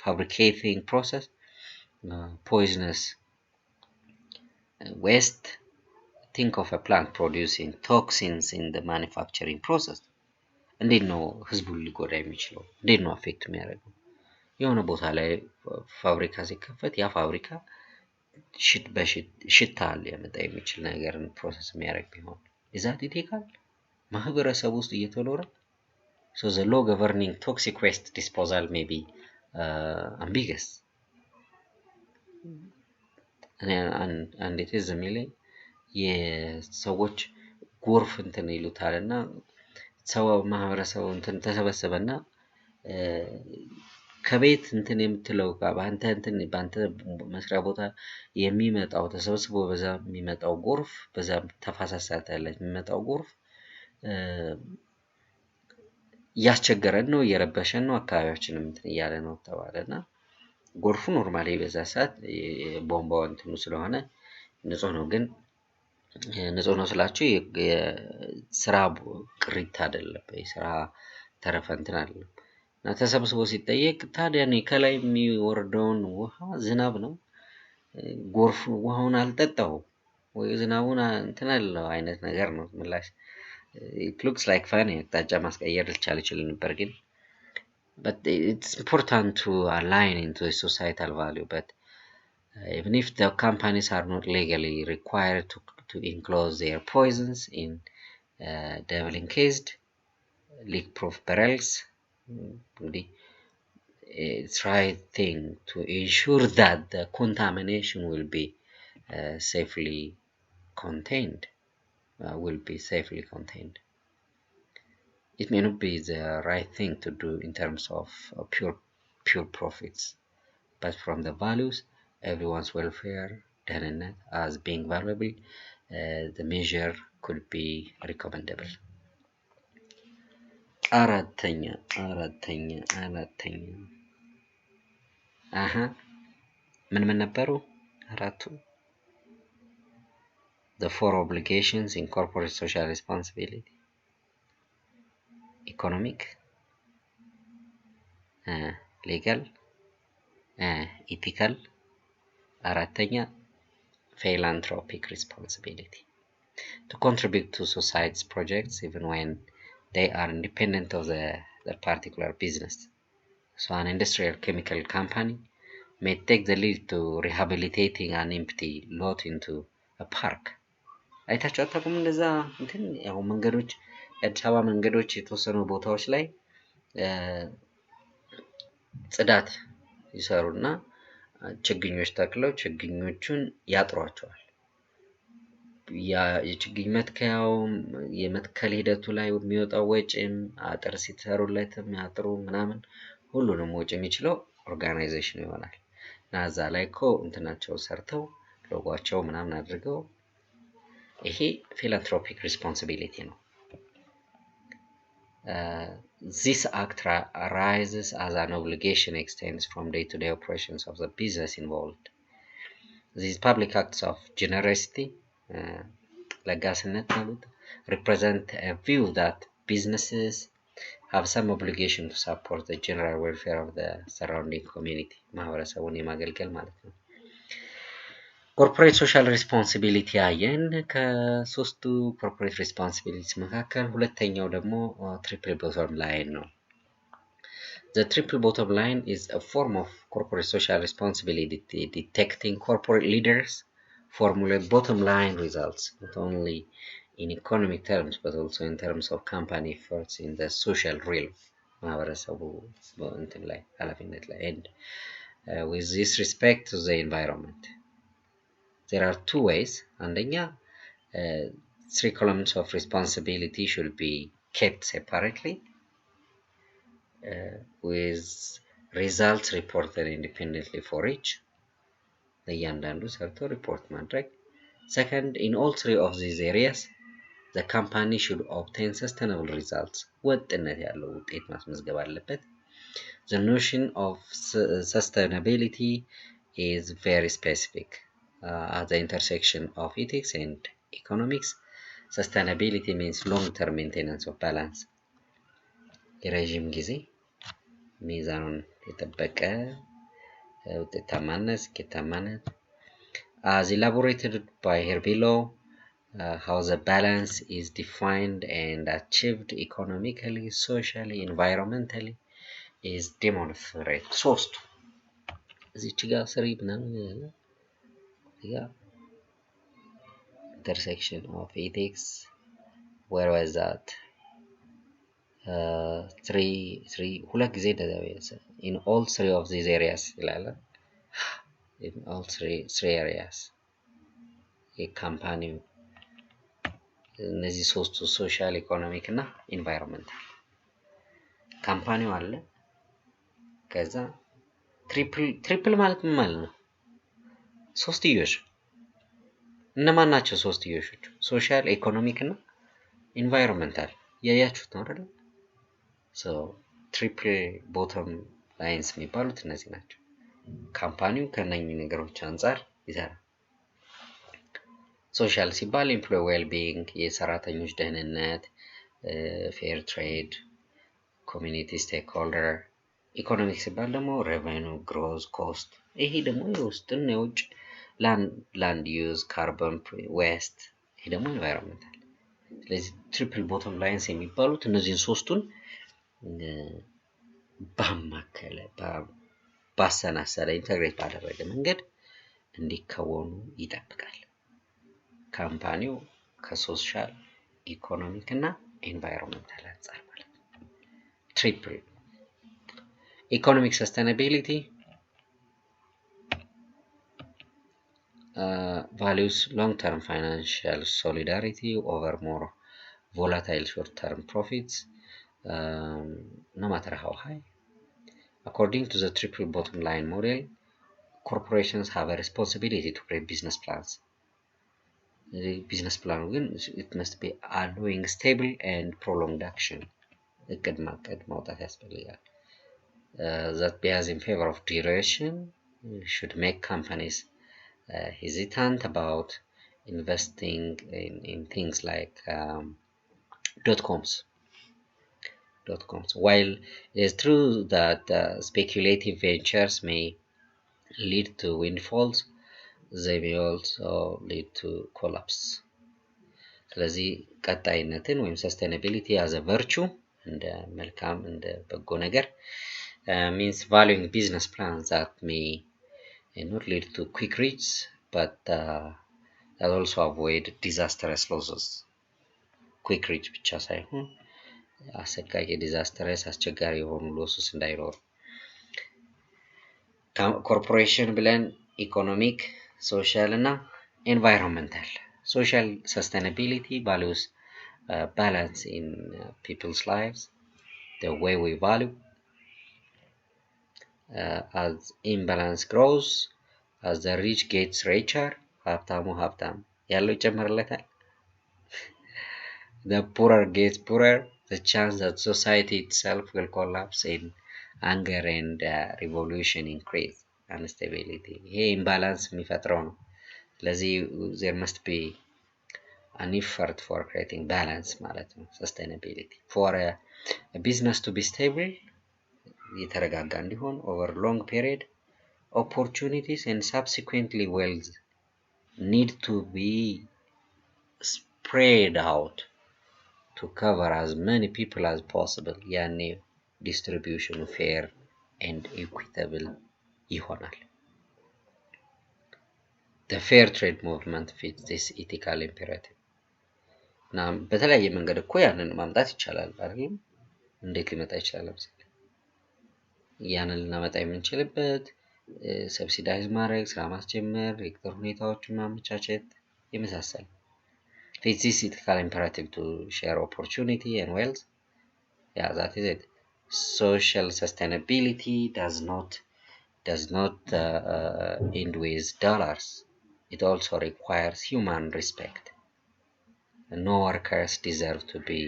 fabricating process, poisonous waste. Think of a plant producing toxins in the manufacturing process. እንዴት ነው ህዝቡን ሊጎዳ የሚችለው? እንዴት ነው አፌክት የሚያደርገው? የሆነ ቦታ ላይ ፋብሪካ ሲከፈት ያ ፋብሪካ ሽታ ሊያመጣ የሚችል ነገርን ፕሮሰስ የሚያደርግ ቢሆን ኢዛት ኢቴካል ማህበረሰብ ውስጥ እየተኖረ so the law governing toxic waste disposal may be ambiguous. and it is የሚለኝ የሰዎች ጎርፍ እንትን ይሉታልና ሰው ማህበረሰብ እንትን ተሰበሰበና ከቤት እንትን የምትለው ባንተ መስሪያ ቦታ የሚመጣው ተሰብስቦ በዛ የሚመጣው ጎርፍ በዛ ተፋሳሳት ያለ የሚመጣው ጎርፍ ያስቸገረን ነው እየረበሸን ነው አካባቢያችንም እንትን እያለ ነው ተባለና ጎርፉ ኖርማሊ በዛ ሰዓት ቦምባው እንትኑ ስለሆነ ንጹህ ነው ግን ንጹህ ነው ስላችሁ የስራ ቅሪት አይደለም የስራ ተረፈ እንትን አይደለም እና ተሰብስቦ ሲጠየቅ ታዲያ ነው ከላይ የሚወርደውን ውሃ ዝናብ ነው ጎርፍ ውሃውን አልጠጣው ወይ ዝናቡን እንትን አለው አይነት ነገር ነው ምላሽ it looks like funny አቅጣጫ ማስቀየር ልቻል ይችላል ነበር ግን but it's important to align into a societal value but even if the companies are not legally required to enclose their poisons in double encased leak proof barrels, it's right thing to ensure that the contamination will be safely contained. It may not be the right thing to do in terms of pure profits, but from the values, everyone's welfare, dehnet as being valuable, the measure could be recommendable. አራተኛ ምን ነበሩ አራቱ? The four obligations in corporate social responsibility: economic, legal, ethical, አራተኛ philanthropic responsibility. To contribute to society's projects even when they are independent of the particular business. So an industrial chemical company may take the lead to rehabilitating an empty lot into a park. አይታችሁ አታውቁም? እንደዛ እንትን ያው መንገዶች የአዲስ አበባ መንገዶች የተወሰኑ ቦታዎች ላይ ጽዳት ይሰሩና ችግኞች ተክለው ችግኞቹን ያጥሯቸዋል። ያ የችግኝ መትከያው የመትከል ሂደቱ ላይ የሚወጣው ወጪም አጥር ሲሰሩለትም ያጥሩ ምናምን ሁሉንም ወጪ የሚችለው ኦርጋናይዜሽን ይሆናል። እና እዛ ላይ እኮ እንትናቸው ሰርተው ሎጓቸው ምናምን አድርገው ይሄ philanthropic responsibility ነው። This act arises as an obligation extends from day-to-day operations of the business involved. These public acts of generosity ለጋስነት ማለት represent a view that businesses have some obligation to support the general welfare of the surrounding community. ማህበረሰቡን የማገልገል ማለት ነው። ኮርፖሬት ሶሻል ሪስፖንሲቢሊቲ አየን። ከሶስቱ ኮርፖሬት ሪስፖንሲቢሊቲስ መካከል ሁለተኛው ደግሞ ትሪፕል ቦተም ላይን ነው። The triple bottom line is a form of corporate social responsibility detecting corporate leaders formulate bottom line results not only in economic terms but also in terms of company efforts in the social realm. ማህበረሰቡ እንትን ላይ ኃላፊነት ላይ and with this respect to the environment. There are two ways. አንደኛ three columns of responsibility should be kept separately with results reported independently for each. ለእያንዳንዱ ሰርቶ ሪፖርት ማድረግ። Second, in all three of these areas, the company should obtain sustainable results. ወጥነት ያለው ውጤት ማስመዝገብ አለበት። The notion of sustainability is very specific. at the intersection of ethics and economics. Sustainability means long-term maintenance of balance. የረዥም ጊዜ ሚዛኑን የጠበቀ ውጤታማነት ስኬታማነት as elaborated by here below. How the balance is defined and achieved economically, socially, environmentally is demonstrated. ሶስቱ እዚች ጋር ስሪ ምናምን እዚጋ intersection of ethics, where was that? ሁለት ጊዜ in all three of these areas ይላል። in all three areas የካምፓኒው እነዚህ ሶስቱ ሶሻል ኢኮኖሚክ እና ኢንቫይሮንመንታል ካምፓኒው አለ። ከዛ ትሪፕል ማለት ምን ማለት ነው? ሶስትዮሽ እነማን ናቸው ሶስትዮሾቹ? ሶሻል ኢኮኖሚክ እና ኢንቫይሮንመንታል ያያችሁት ነው አይደል? ሶ ትሪፕል ቦተም ላይንስ የሚባሉት እነዚህ ናቸው። ካምፓኒው ከነኚህ ነገሮች አንፃር ይሰራል። ሶሻል ሲባል ኤምፕሎይ ዌል ቢንግ የሰራተኞች ደህንነት፣ ፌር ትሬድ፣ ኮሚኒቲ ስቴክሆልደር። ኢኮኖሚክ ሲባል ደግሞ ሬቨኑ፣ ግሮዝ፣ ኮስት። ይሄ ደግሞ የውስጥና የውጭ ላንድ ዩዝ፣ ካርበን ዌስት። ይሄ ደግሞ ኢንቫይሮንመንታል። ስለዚህ ትሪፕል ቦተም ላይንስ የሚባሉት እነዚህን ሶስቱን ባማከለ ባሰናሰለ ኢንተግሬት ባደረገ መንገድ እንዲከወኑ ይጠብቃል። ካምፓኒው ከሶሻል ኢኮኖሚክ እና ኢንቫይሮንመንታል አንፃር ማለት ነው። ትሪፕል ኢኮኖሚክ ሰስቴናቢሊቲ values long-term financial solidarity over more volatile short-term profits, no matter how high. According to the triple bottom line model, corporations have a responsibility to create business plans. The business plan, it must be allowing stable and prolonged action. That bias in favor of duration should make companies hesitant about investing in things like .coms. While it is true that speculative ventures may lead to windfalls, they may also lead to collapse. ስለዚህ ቀጣይነትን ወይም sustainability as a virtue እንደ መልካም እንደ በጎ ነገር means valuing business plans that may not lead to quick reach, but that also avoid disastrous losses. quick reach ብቻ ሳይሆን አሰቃቂ ዲዛስተርስ አስቸጋሪ የሆኑ ሎስስ እንዳይኖሩ። ኮርፖሬሽን ብለን ኢኮኖሚክ፣ ሶሻል እና ኤንቫይሮንመንታል። ሶሻል ሰስቴናቢሊቲ values balance in people's lives, the way we value. As imbalance grows, as the rich gets richer, ሀብታሙ ያለው ይጨምርለታል። The poorer gets poorer, the chance that society itself will collapse in anger and revolution increase, instability. ይሄ imbalance የሚፈጥረው ነው። ስለዚህ there must be an effort for creating balance ማለት ነው sustainability. For a business to be stable, የተረጋጋ እንዲሆን over long period, opportunities and subsequently wealth need to be spread out to cover as many people as possible. ያኔ distribution fair and equitable ይሆናል። The fair trade movement fits this ethical imperative. እና በተለያየ መንገድ እኮ ያንን ማምጣት ይቻላል አይደል? እንዴት ሊመጣ ይችላል? ለምሳሌ ያንን ልናመጣ የምንችልበት ሰብሲዳይዝ ማድረግ፣ ስራ ማስጀመር፣ የቅጥር ሁኔታዎችን ማመቻቸት የመሳሰሉ። Fits this ethical imperative to share opportunity and wealth. Yeah, that is it. Social sustainability does not end with dollars. It also requires human respect. No workers deserve to be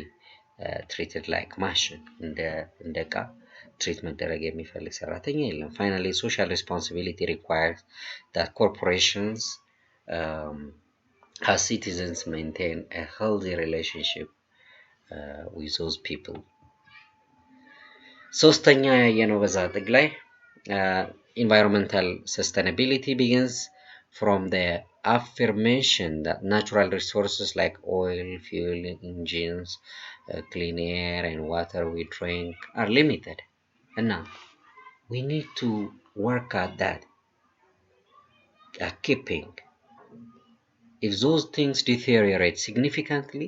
treated like machine. እንደ ዕቃ ትሪት መደረግ የሚፈልግ ሰራተኛ የለም። Finally, social responsibility requires that corporations as citizens maintain a healthy relationship with those people. ሶስተኛ ያየነው በዛ ጥግ ላይ environmental sustainability begins from the affirmation that natural resources like oil, fuel, engines, clean air and water we drink are limited. And now we need to work at that, at keeping. If those things deteriorate significantly,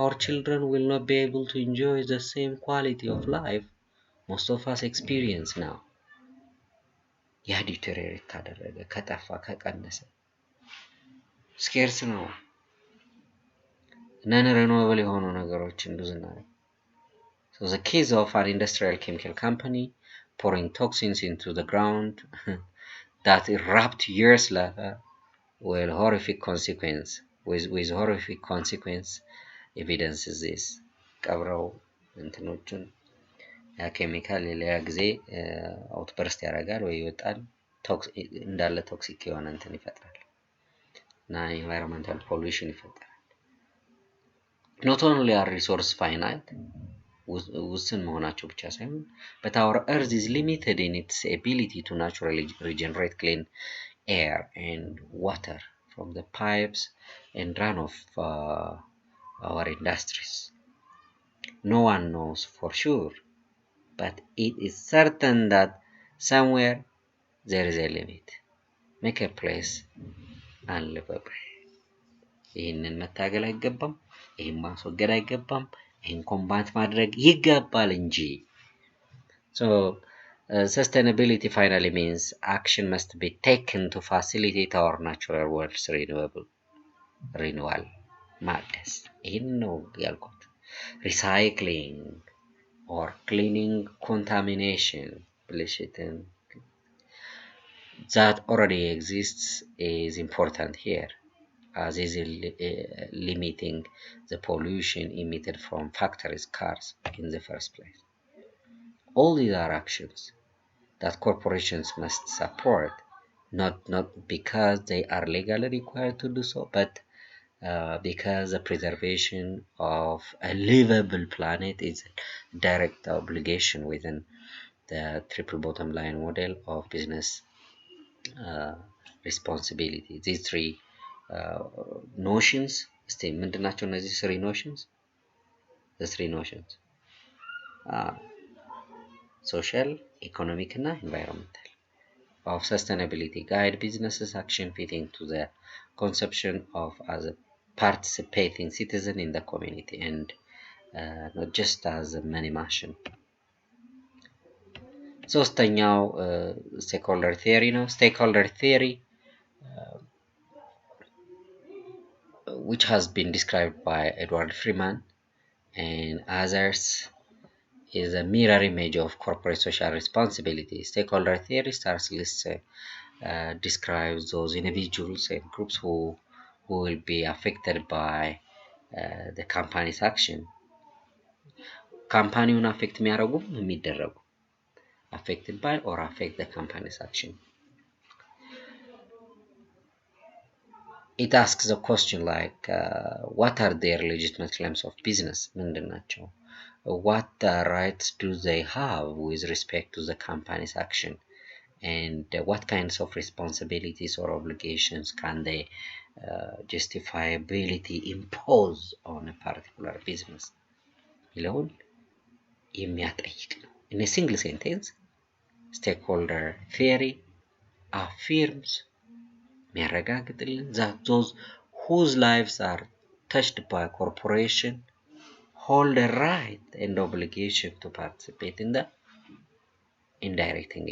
our children will not be able to enjoy the same quality of life most of us experience now. ያ deteriorate ካደረገ ከጠፋ ከቀነሰ ስኬርስ ነው ነን ሪኒዌብል የሆኑ ነገሮችን ብዙ እናደርግ. So the case of an industrial chemical company pouring toxins into the ground that erupt years later with horrific consequence evidences this. ቀብረው እንትኖቹን ያ ኬሚካል ሌላ ጊዜ አውትበርስት ያደርጋል ወይ ይወጣል እንዳለ ቶክሲክ የሆነ እንትን ይፈጥራል እና environmental pollution ይፈጥራል. Not only are resource finite ውስን መሆናቸው ብቻ ሳይሆን but our earth is limited in its ability to naturally regenerate clean air and water from the pipes and runoff our industries. No one knows for sure, but it is certain that somewhere there is a limit. Make a place unlivable. ይህንን መታገል አይገባም፣ ይህን ማስወገድ አይገባም፣ ይህን ኮምባት ማድረግ ይገባል እንጂ. So sustainability finally means action must be taken to facilitate our natural world's renewal. ማደስ ይህን ነው ያልኩት. Recycling or cleaning contamination that already exists is important here, as is limiting the pollution emitted from factories' cars in the first place. All these are actions that corporations must support, not because they are legally required to do so, but because the preservation of a livable planet is a direct obligation within the triple bottom line model of business responsibility. These three notions, ምንድን ናቸው እነዚህ three notions? The three notions social, economic እና environmental of sustainability guide businesses action fitting to the conception of as a participating citizen in the community and not just as a money machine. ሶስተኛው stakeholder theory ነው. Stakeholder theory which has been described by Edward Freeman and others is a mirror image of corporate social responsibility. Stakeholder theory describes those individuals and groups who will be affected by the company's action. ካምፓኒውን አፌክት የሚያደርጉ የሚደረጉ affected by or affect the company's action. It asks a question like what are their legitimate claims of business? ምንድን ናቸው? What rights do they have with respect to the company's action? And what kinds of responsibilities or obligations can they justifiability impose on a particular business? ይለውን የሚያጠይቅ ነው. In a single sentence, stakeholder theory affirms የሚያረጋግጥልን that those whose lives are touched by a corporation hold a right and obligation to participate in directing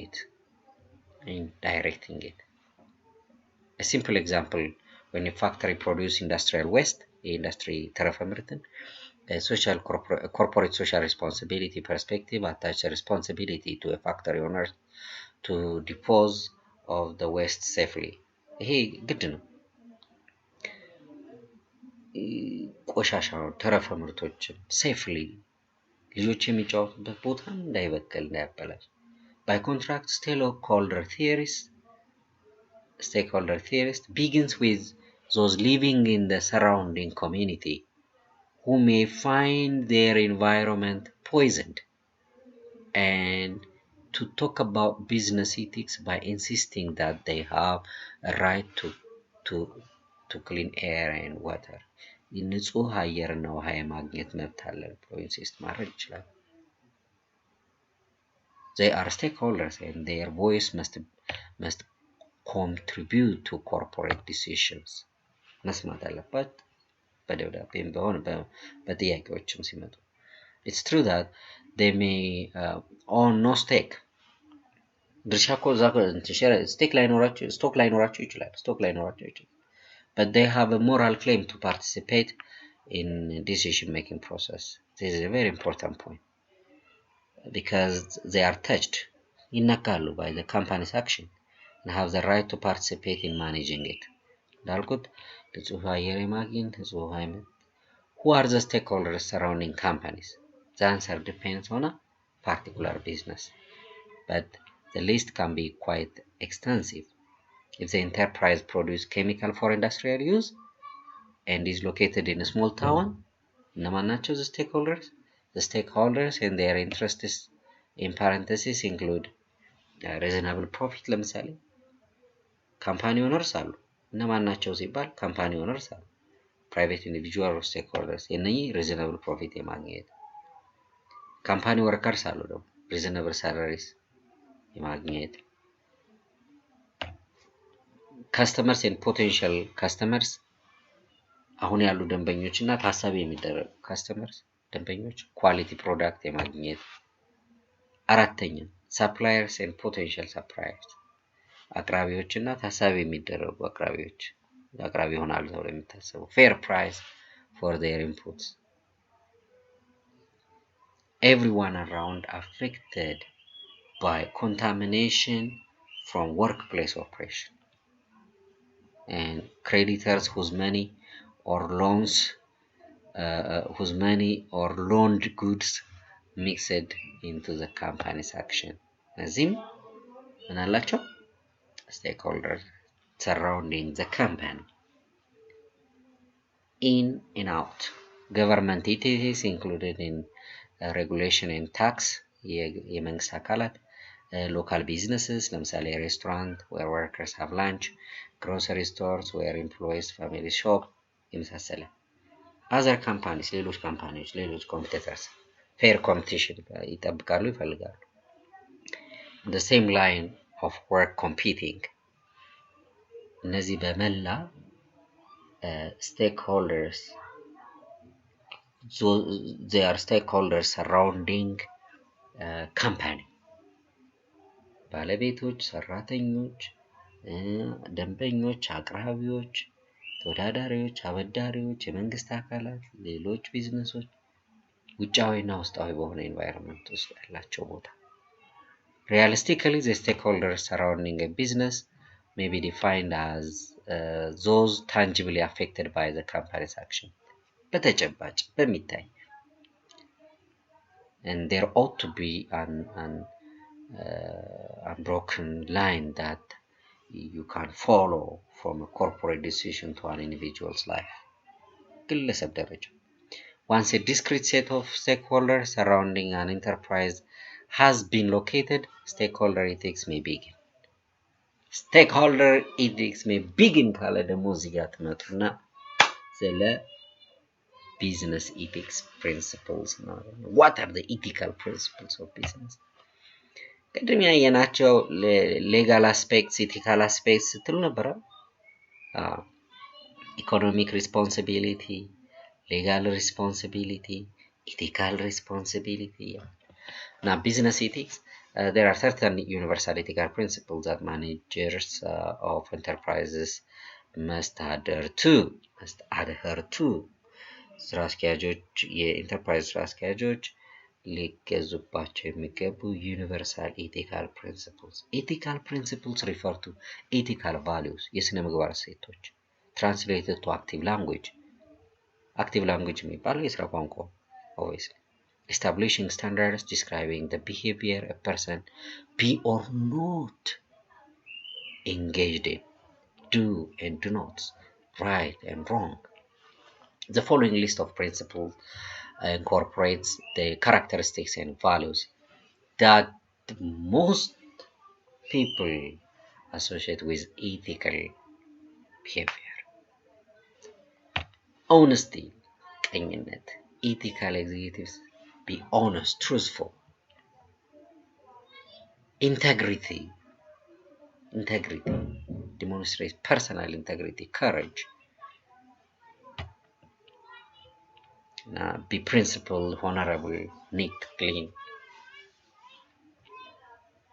it. A simple example, when a factory produces industrial waste, industry ተረፈ ምርትን, a corporate social responsibility perspective attaches responsibility to a factory owner to dispose of the waste safely. ይሄ ግድ ነው. ቆሻሻውን ተረፈ ምርቶችን safely ልጆች የሚጫወቱበት ቦታ እንዳይበከል እንዳያበላሽ. By contrast, stakeholder theories stakeholder theorist begins with those living in the surrounding community who may find their environment poisoned, and to talk about business ethics by insisting that they have a right to, to clean air and water. ንጹህ አየርና ውሃ የማግኘት መብት አለን ብሎ ኢንሲስት ማድረግ ይችላል። They are stakeholders and their voice must contribute to corporate decisions. መስማት አለባት በደብዳቤም ቢሆን በጥያቄዎችም ሲመጡ። It's true that they may own no stake. ድርሻ እኮ እዛ ስቶክ ላይኖራቸው ይችላል። But they have a moral claim to participate in decision-making process. This is a very important point because they are touched ይነካሉ by the company's action and have the right to participate in managing it. እንዳልኩት ንጹህ አየር የማግኘት ንጹህ አይነት who are the stakeholders surrounding companies? The answer depends on a particular business, but the list can be quite extensive. If the enterprise produces chemical for industrial use and is located in a small town, እነማን ናቸው the stakeholders? The stakeholders and their interests in parentheses include reasonable profit ለምሳሌ ካምፓኒ ኦነርስ አሉ። እነማን ናቸው ሲባል ካምፓኒ ኦነርስ አሉ። private individual or stakeholders የነኚህ reasonable profit የማግኘት ካምፓኒ ወርከርስ አሉ ደግሞ reasonable salaries የማግኘት customers and potential customers አሁን ያሉ ደንበኞችና ታሳቢ የሚደረጉ customers ደንበኞች quality product የማግኘት አራተኛ suppliers and potential suppliers አቅራቢዎችና ታሳቢ የሚደረጉ አቅራቢ ይሆናሉ ተብሎ የሚታሰቡ fair price for their inputs. Everyone around affected by contamination from workplace operation, and creditors whose money or loaned goods mixed into the company's action. እዚህም ምን አላቸው? Stakeholders surrounding the company. In and out. Government entities included in regulation and tax የመንግስት አካላት local businesses ለምሳሌ restaurant where workers have lunch, grocery stores where employees family shop የመሳሰለ other companies ሌሎች competitors fair competition ይጠብቃሉ ይፈልጋሉ the same line of work competing እነዚህ በመላ stakeholders so they are stakeholders surrounding company ባለቤቶች ሰራተኞች ደንበኞች አቅራቢዎች ተወዳዳሪዎች አበዳሪዎች የመንግስት አካላት ሌሎች ቢዝነሶች ውጫዊና ውስጣዊ በሆነ environment ውስጥ ያላቸው ቦታ realistically the stakeholders surrounding a business may be defined as those tangibly affected by the company's action በተጨባጭ በሚታይ and there ought to be an unbroken line that you can follow from a corporate decision to an individual's life. ግለሰብ ደረጃ once a discrete set of stakeholders surrounding an enterprise has been located, stakeholder ethics may begin. Stakeholder ethics may begin ካለ ደግሞ እዚህ ጋር ትመጡና ስለ business ethics principles ነው. What are the ethical principles of business? ቅድም ያየናቸው legal aspects, ethical aspects ስትሉ ነበረ. Economic responsibility, legal responsibility, ethical responsibility. Now, business ethics, there are certain universal ethical principles that managers of enterprises must adhere to. ስራ አስኪያጆች የኢንተርፕራይዝ ስራ አስኪያጆች ሊገዙባቸው የሚገቡ ዩኒቨርሳል ኤቲካል ፕሪንሲፕልስ refer to ethical values የስነ ምግባር እሴቶች translated to active language የሚባለው የስራ ቋንቋ obviously establishing standards describing the behavior a person be or not engaged in do and do nots, right and wrong. The following list of principles incorporates the characteristics and values that most people associate with ethical behavior. Honesty, kindness. Ethical executives be honest, truthful. Integrity demonstrates personal integrity, courage. Be principled, honorable, neat, clean.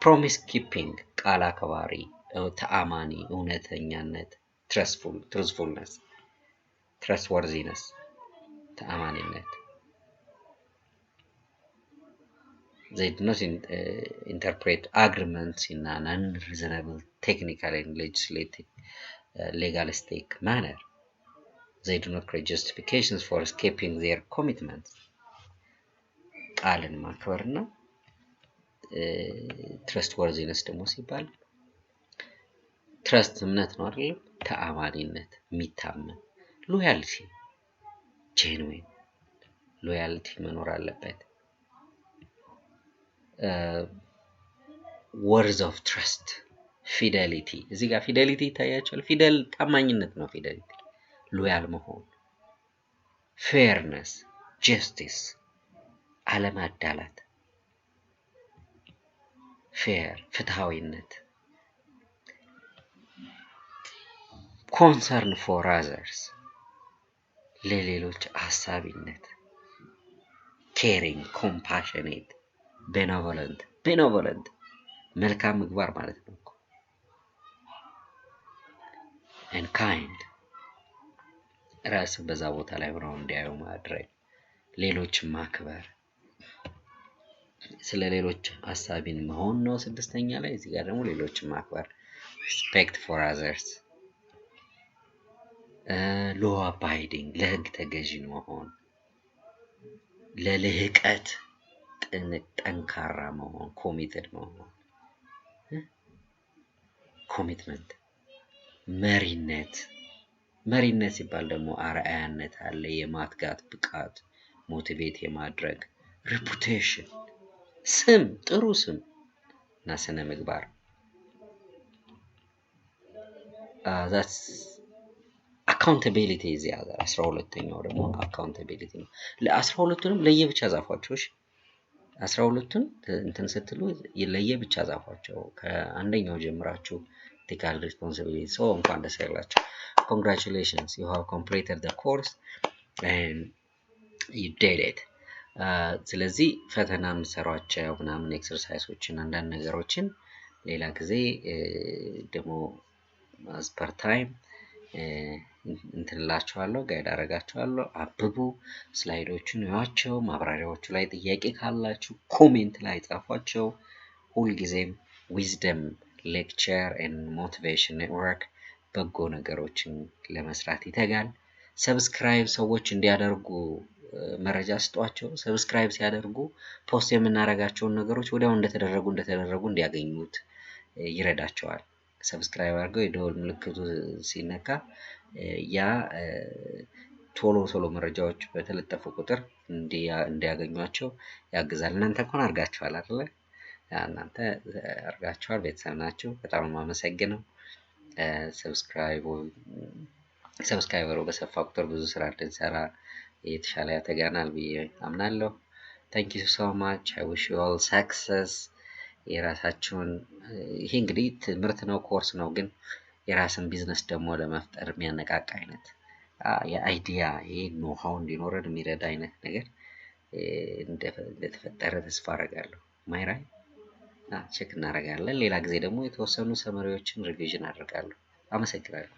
Promise keeping, ቃል አክባሪ፣ ተአማኒ፣ እውነተኛነት፣ truthfulness, trustworthiness, ተአማኒነት. They do not interpret agreements in an unreasonable, technical and legalistic manner. They do not create justifications for escaping their commitments. ቃልን ማክበርና trustworthiness ደግሞ ሲባል trust እምነት ነው አይደል? ተአማኒነት፣ የሚታመን loyalty, genuine loyalty መኖር አለበት። words of trust, fidelity እዚህ ጋር fidelity ይታያችኋል። ፊደል ታማኝነት ነው። fidelity loyal መሆን። fairness, justice አለማዳላት። fair ፍትሃዊነት። concern for others ለሌሎች አሳቢነት። caring, compassionate, benevolent መልካም ምግባር ማለት ነው። and kind ራስ በዛ ቦታ ላይ ሆነው እንዲያዩ ማድረግ። ሌሎች ማክበር ስለ ሌሎች አሳቢን መሆን ነው። ስድስተኛ ላይ እዚህ ጋር ደግሞ ሌሎች ማክበር respect for others law abiding ለህግ ተገዢ መሆን። ለልህቀት ጠንካራ መሆን committed መሆን። commitment መሪነት ሲባል ደግሞ አርአያነት አለ፣ የማትጋት ብቃት፣ ሞቲቬት የማድረግ reputation ስም፣ ጥሩ ስም እና ስነ ምግባር። that's accountability እዚህ ያዘ። 12ኛው ደግሞ accountability ነው። ለ12ቱንም ለየብቻ ጻፏቸው። እሺ 12ቱን እንትን ስትሉ ለየብቻ ጻፏቸው። ከአንደኛው ጀምራችሁ ethical responsibility so እንኳን ደስ ያላችሁ። Congratulations, you have completed the course and you did it. ስለዚህ ፈተና የምትሰሯቸው ምናምን ኤክሰርሳይሶችን አንዳንድ ነገሮችን ሌላ ጊዜ ደግሞ as per time እንትንላችኋለሁ፣ ጋይድ አደርጋችኋለሁ። አንብቡ፣ ስላይዶቹን ያቸው፣ ማብራሪያዎቹ ላይ ጥያቄ ካላችሁ ኮሜንት ላይ ጻፏቸው። ሁልጊዜም ዊዝደም ሌክቸር ኤንድ ሞቲቬሽን ኔትወርክ በጎ ነገሮችን ለመስራት ይተጋል። ሰብስክራይብ ሰዎች እንዲያደርጉ መረጃ ስጧቸው። ሰብስክራይብ ሲያደርጉ ፖስት የምናደርጋቸውን ነገሮች ወዲያው እንደተደረጉ እንዲያገኙት ይረዳቸዋል። ሰብስክራይብ አድርገው የደወል ምልክቱ ሲነካ ያ ቶሎ መረጃዎች በተለጠፉ ቁጥር እንዲያገኟቸው ያግዛል። እናንተ እንኳን አድርጋችኋል አይደል? እናንተ አድርጋችኋል፣ ቤተሰብ ናችሁ። በጣም የማመሰግነው። ሰብስክራይበሩ በሰፋ ቁጥር ብዙ ስራ እንድንሰራ የተሻለ ያተጋናል ብዬ አምናለሁ። thank you so much, I wish you all success። የራሳችሁን ይሄ እንግዲህ ትምህርት ነው፣ ኮርስ ነው፣ ግን የራስን ቢዝነስ ደግሞ ለመፍጠር የሚያነቃቃ አይነት የአይዲያ ይሄ ኖሃው እንዲኖረን የሚረዳ አይነት ነገር እንደተፈጠረ ተስፋ አደርጋለሁ። ማይራይ ቼክ እናደርጋለን። ሌላ ጊዜ ደግሞ የተወሰኑ ሰመሪዎችን ሪቪዥን አደርጋለሁ። አመሰግናለሁ።